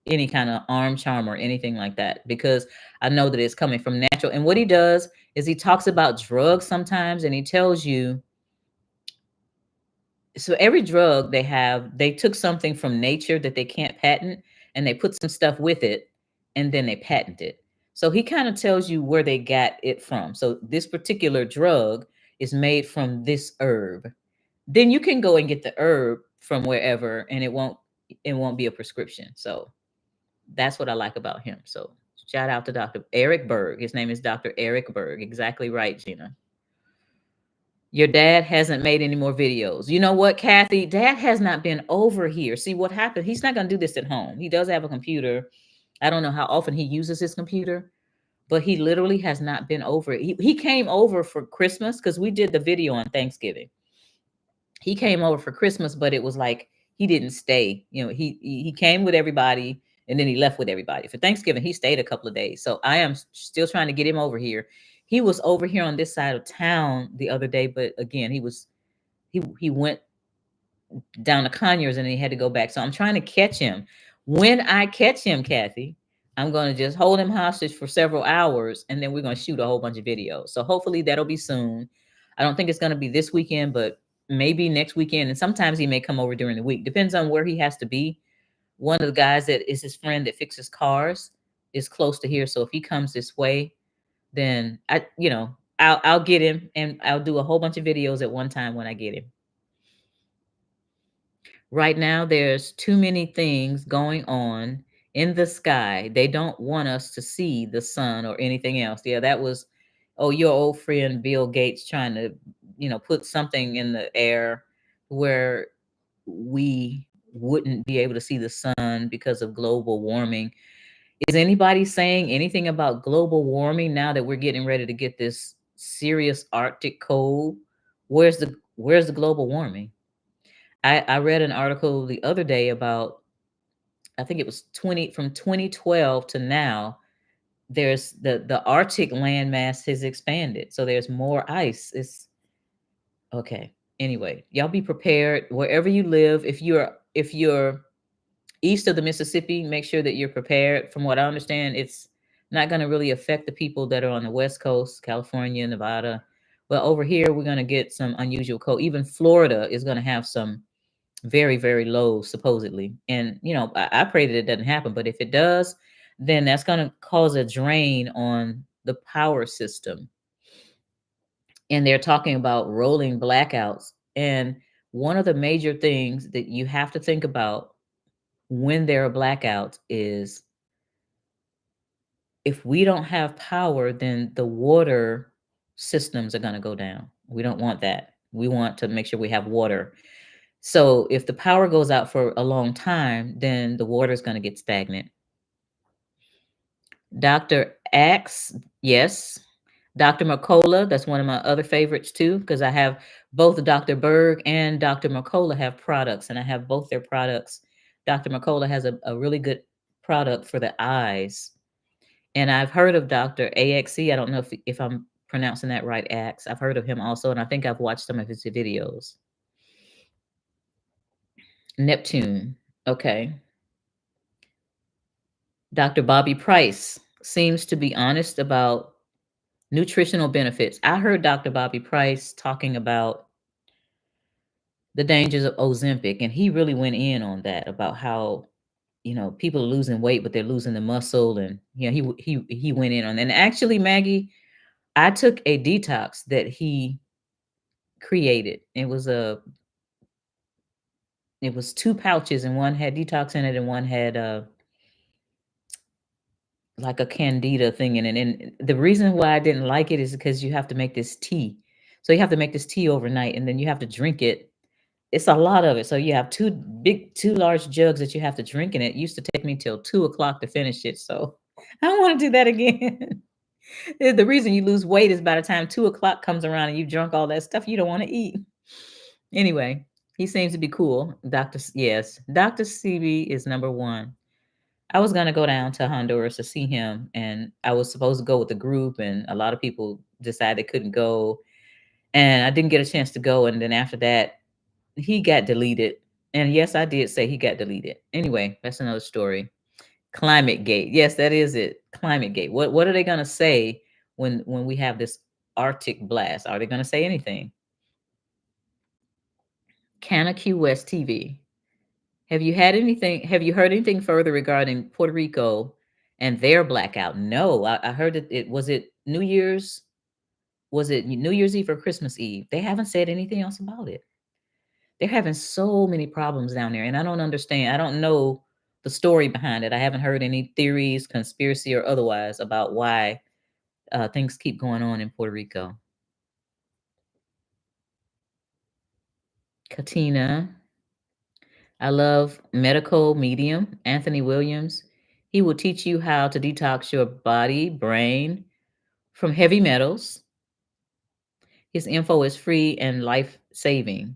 any kind of arm charm or anything like that because I know that it's coming from natural. And what he does is he talks about drugs sometimes and he tells you, so every drug they took something from nature that they can't patent and they put some stuff with it and then they patent it. So he kind of tells you where they got it from. So this particular drug is made from this herb. Then you can go and get the herb from wherever and it won't be a prescription. So that's what I like about him. So shout out to Dr. Eric Berg. His name is Dr. Eric Berg. Exactly right, Gina. Your dad hasn't made any more videos. You know what, Kathy? Dad has not been over here. See what happened? He's not going to do this at home. He does have a computer. I don't know how often he uses his computer, but he literally has not been over. He came over for Christmas because we did the video on Thanksgiving. He came over for Christmas, but it was like he didn't stay. He came with everybody and then he left with everybody. For Thanksgiving, he stayed a couple of days. So I am still trying to get him over here. He was over here on this side of town the other day, but again, he went down to Conyers and he had to go back. So I'm trying to catch him. When I catch him, Kathy, I'm going to just hold him hostage for several hours and then we're going to shoot a whole bunch of videos. So hopefully that'll be soon. I don't think it's going to be this weekend, but maybe next weekend. And sometimes he may come over during the week. Depends on where he has to be. One of the guys that is his friend that fixes cars is close to here. So if he comes this way, then I'll get him and I'll do a whole bunch of videos at one time when I get him. Right now, there's too many things going on in the sky. They don't want us to see the sun or anything else. Yeah, that was, oh, your old friend Bill Gates trying to, put something in the air where we wouldn't be able to see the sun because of global warming. Is anybody saying anything about global warming now that we're getting ready to get this serious Arctic cold? Where's the global warming? I read an article the other day about, I think it was 2012 to now, there's the Arctic landmass has expanded. So there's more ice. It's okay. Anyway, y'all be prepared wherever you live. If you're east of the Mississippi, make sure that you're prepared. From what I understand, it's not going to really affect the people that are on the West Coast, California, Nevada. But over here, we're going to get some unusual cold. Even Florida is going to have some very, very low, supposedly. And, I pray that it doesn't happen. But if it does, then that's going to cause a drain on the power system. And they're talking about rolling blackouts. And one of the major things that you have to think about when there are blackouts is, if we don't have power, then the water systems are going to go down. We don't want that. We want to make sure we have water. So if the power goes out for a long time, then the water is going to get stagnant. Dr. Axe, yes. Dr. Mercola, that's one of my other favorites too, because I have both Dr. Berg and Dr. Mercola have products, and I have both their products. Dr. Mercola has a really good product for the eyes. And I've heard of Dr. AXE. I don't know if I'm pronouncing that right, Axe. I've heard of him also, and I think I've watched some of his videos. Neptune. Okay. Dr. Bobby Price seems to be honest about nutritional benefits. I heard Dr. Bobby Price talking about the dangers of Ozempic, and he really went in on that about how, people are losing weight, but they're losing the muscle, and he went in on that. And actually, Maggie, I took a detox that he created. It was two pouches, and one had detox in it, and one had like a candida thing in it. And the reason why I didn't like it is because you have to make this tea. So you have to make this tea overnight, and then you have to drink it. It's a lot of it. So you have two large jugs that you have to drink, and it used to take me till 2 o'clock to finish it. So I don't want to do that again. The reason you lose weight is by the time 2 o'clock comes around and you've drunk all that stuff you don't want to eat. Anyway, he seems to be cool. Yes, Dr. CB is number one. I was gonna go down to Honduras to see him, and I was supposed to go with the group, and a lot of people decided they couldn't go, and I didn't get a chance to go. And then after that, he got deleted. And yes, I did say he got deleted. Anyway, that's another story. Climate Gate. Yes, that is it. Climate Gate. What are they gonna say when we have this Arctic blast? Are they gonna say anything? Canacue West TV. Have you heard anything further regarding Puerto Rico and their blackout? No, I heard that was it New Year's Eve or Christmas Eve? They haven't said anything else about it. They're having so many problems down there, and I don't understand. I don't know the story behind it. I haven't heard any theories, conspiracy or otherwise, about why things keep going on in Puerto Rico. Katina, I love medical medium Anthony Williams. He will teach you how to detox your body, brain from heavy metals. His info is free and life saving.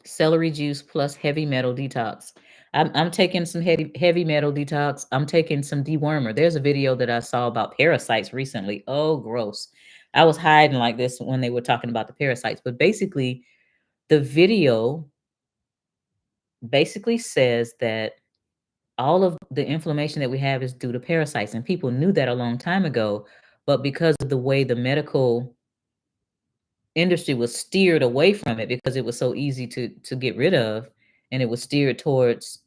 Celery juice plus heavy metal detox. I'm taking some heavy metal detox. I'm taking some dewormer. There's a video that I saw about parasites recently. Oh, gross. I was hiding like this when they were talking about the parasites. But basically, the video basically says that all of the inflammation that we have is due to parasites. And people knew that a long time ago. But because of the way the medical industry was steered away from it, because it was so easy to get rid of, and it was steered towards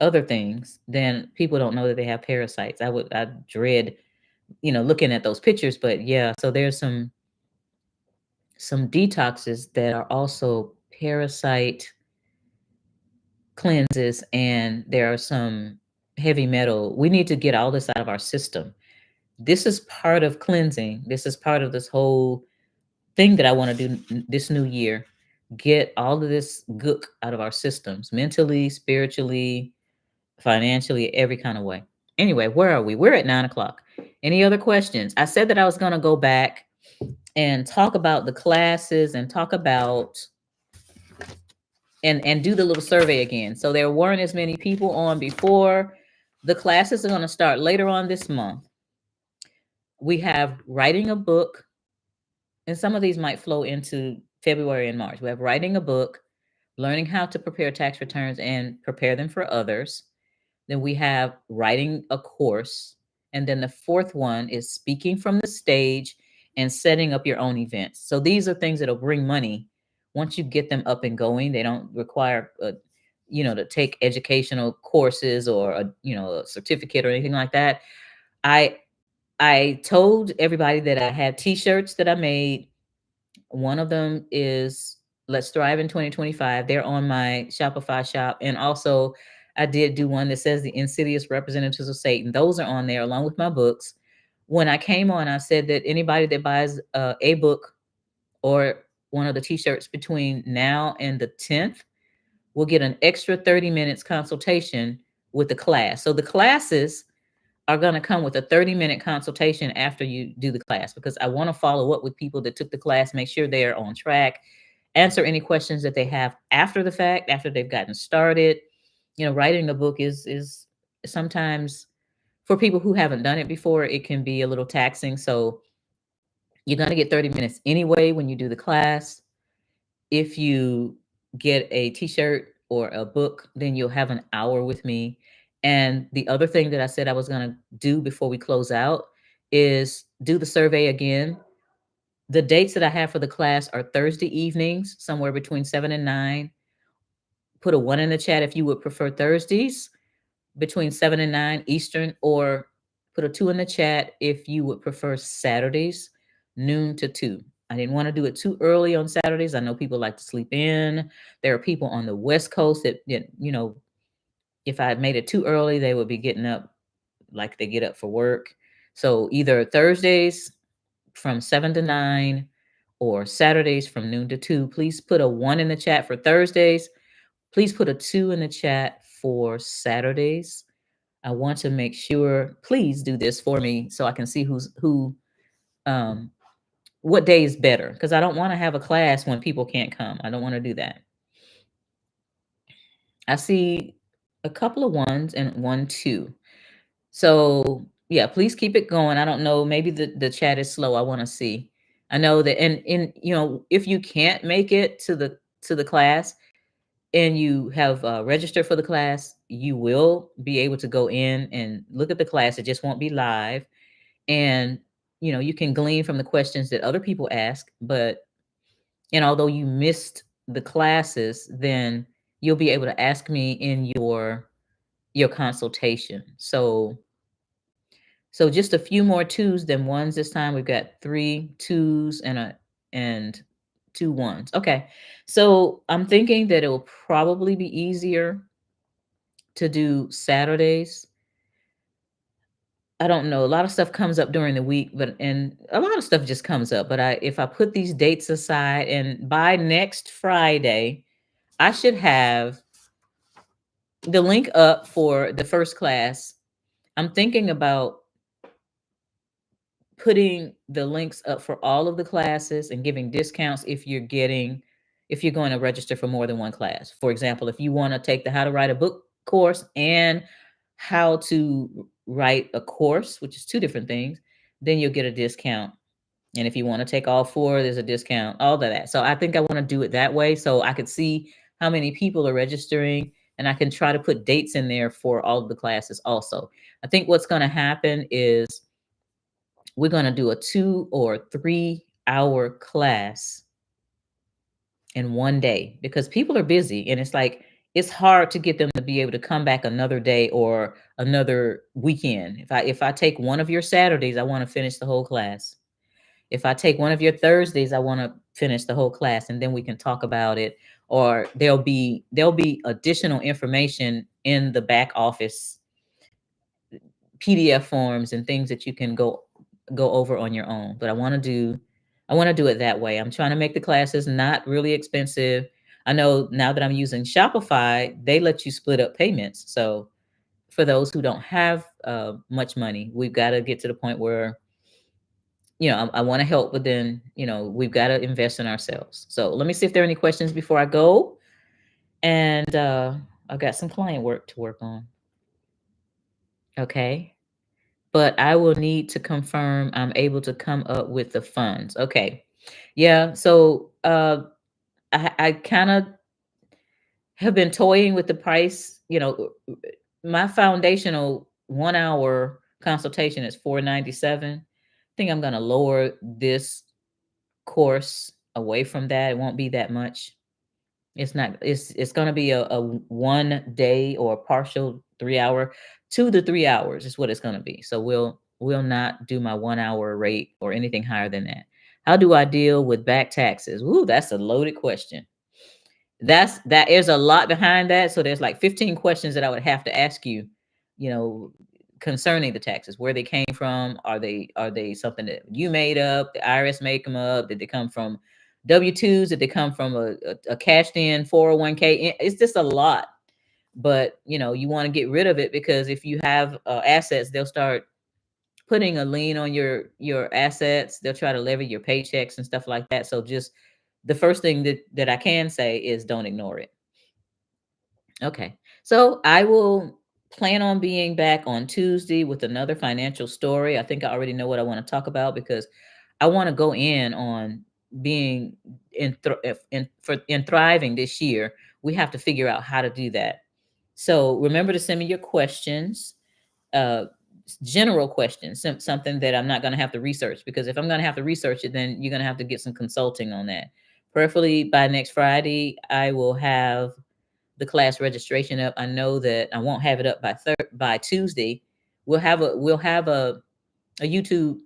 other things, then people don't know that they have parasites. I dread, looking at those pictures. But yeah, so there's some detoxes that are also parasite cleanses, and there are some heavy metal. We need to get all this out of our system. This is part of cleansing. This is part of this whole thing that I want to do this new year. Get all of this gook out of our systems, mentally, spiritually, financially, every kind of way. Anyway, where are we? We're at 9 o'clock. Any other questions? I said that I was going to go back and talk about the classes and talk about and do the little survey again. So there weren't as many people on before. The classes are going to start later on this month. We have writing a book, and some of these might flow into February and March. We have writing a book, learning how to prepare tax returns and prepare them for others. Then we have writing a course. And then the fourth one is speaking from the stage and setting up your own events. So these are things that'll bring money once you get them up and going. They don't require, to take educational courses or a certificate or anything like that. I I told everybody that I had t-shirts that I made. One of them is Let's Thrive in 2025. They're on my Shopify shop. And also, I did do one that says The Insidious Representatives of Satan. Those are on there along with my books. When I came on, I said that anybody that buys a book or one of the t-shirts between now and the 10th will get an extra 30 minutes consultation with the class. So the classes are going to come with a 30-minute consultation after you do the class, because I want to follow up with people that took the class, make sure they're on track, answer any questions that they have after the fact, after they've gotten started. Writing a book is sometimes, for people who haven't done it before, it can be a little taxing. So you're going to get 30 minutes anyway when you do the class. If you get a t-shirt or a book, then you'll have an hour with me. And the other thing that I said I was going to do before we close out is do the survey again. The dates that I have for the class are Thursday evenings, somewhere between 7 and 9. Put a 1 in the chat if you would prefer Thursdays between 7 and 9 Eastern, or put a 2 in the chat if you would prefer Saturdays, noon to 2. I didn't want to do it too early on Saturdays. I know people like to sleep in. There are people on the West Coast that if I made it too early, they would be getting up like they get up for work. So either Thursdays from 7 to 9 or Saturdays from noon to 2. Please put a 1 in the chat for Thursdays. Please put a 2 in the chat for Saturdays. I want to make sure, please do this for me so I can see um, what day is better, because I don't want to have a class when people can't come. I don't want to do that. I see a couple of 1s and 1, 2. So yeah, please keep it going. I don't know, maybe the chat is slow. I want to see. I know that, and if you can't make it to the class and you have registered for the class, you will be able to go in and look at the class. It just won't be live. And you can glean from the questions that other people ask, and although you missed the classes, then you'll be able to ask me in your consultation. So just a few more 2s than 1s this time. We've got 3 2s and 2 1s. Okay. So I'm thinking that it will probably be easier to do Saturdays. I don't know. A lot of stuff comes up during the week, and a lot of stuff just comes up. But if I put these dates aside, and by next Friday, I should have the link up for the first class. I'm thinking about putting the links up for all of the classes and giving discounts if you're going to register for more than one class. For example, if you want to take the How to Write a Book course and How to Write a Course, which is two different things, then you'll get a discount. And if you want to take all four, there's a discount, all of that. So I think I want to do it that way so I could see how many people are registering, and I can try to put dates in there for all of the classes also. I think what's going to happen is we're going to do a 2 or 3 hour class in one day, because people are busy, and it's hard to get them to be able to come back another day or another weekend. If I take one of your Saturdays, I want to finish the whole class. If I take one of your Thursdays, I want to finish the whole class, and then we can talk about it. Or there'll be additional information in the back office PDF forms and things that you can go over on your own. But I want to do it that way. I'm trying to make the classes not really expensive. I know now that I'm using Shopify, they let you split up payments. So for those who don't have much money, we've got to get to the point where, I want to help, but then, we've got to invest in ourselves. So let me see if there are any questions before I go. And I've got some client work to work on. Okay. But I will need to confirm I'm able to come up with the funds. Okay. Yeah. So I kind of have been toying with the price. My foundational 1 hour consultation is $497. I think I'm going to lower this course away from that. It won't be that much. It's not, it's going to be a 1 day or a partial 3 hour, 2 to 3 hours is what it's going to be. So we'll not do my 1 hour rate or anything higher than that. How do I deal with back taxes? Ooh, that's a loaded question. That is a lot behind that. So there's like 15 questions that I would have to ask you, you know, concerning the taxes, where they came from. Are they something that you made up? The IRS make them up? Did they come from W-2s? Did they come from a cashed in 401k? It's just a lot. But you want to get rid of it, because if you have assets, they'll start putting a lien on your assets. They'll try to levy your paychecks and stuff like that. So just the first thing that I can say is don't ignore it. Okay. So I will plan on being back on Tuesday with another financial story. I think I already know what I want to talk about, because I want to go in on being in thriving this year. We have to figure out how to do that. So remember to send me your questions, uh, general questions, something that I'm not going to have to research, because if I'm going to have to research it, then you're going to have to get some consulting on that. Preferably by next Friday, I will have the class registration up. I know that I won't have it up by Tuesday. We'll have a YouTube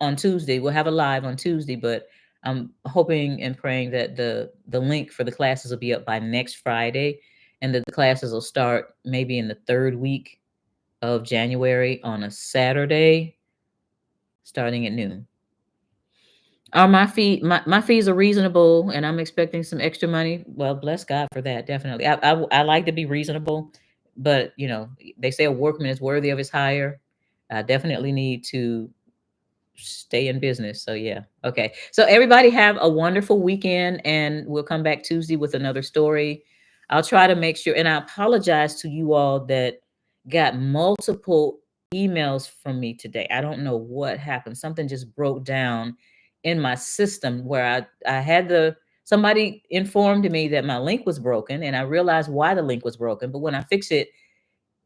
on Tuesday. We'll have a live on Tuesday, but I'm hoping and praying that the link for the classes will be up by next Friday, and that the classes will start maybe in the third week of January on a Saturday, starting at noon. Are my fees are reasonable, and I'm expecting some extra money? Well, bless God for that. Definitely. I like to be reasonable, but they say a workman is worthy of his hire. I definitely need to stay in business. So yeah. Okay. So everybody have a wonderful weekend, and we'll come back Tuesday with another story. I'll try to make sure, and I apologize to you all that got multiple emails from me today. I don't know what happened. Something just broke down in my system, where I had somebody informed me that my link was broken, and I realized why the link was broken. But when I fixed it,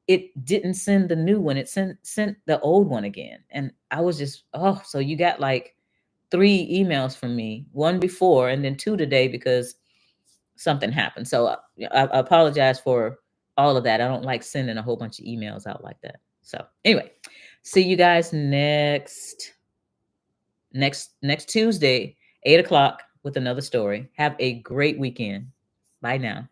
it didn't send the new one. It sent the old one again. And I was just, oh, so you got like 3 emails from me, one before and then 2 today, because something happened. So I apologize for all of that. I don't like sending a whole bunch of emails out like that. So anyway, see you guys next Tuesday, 8 o'clock, with another story. Have a great weekend. Bye now.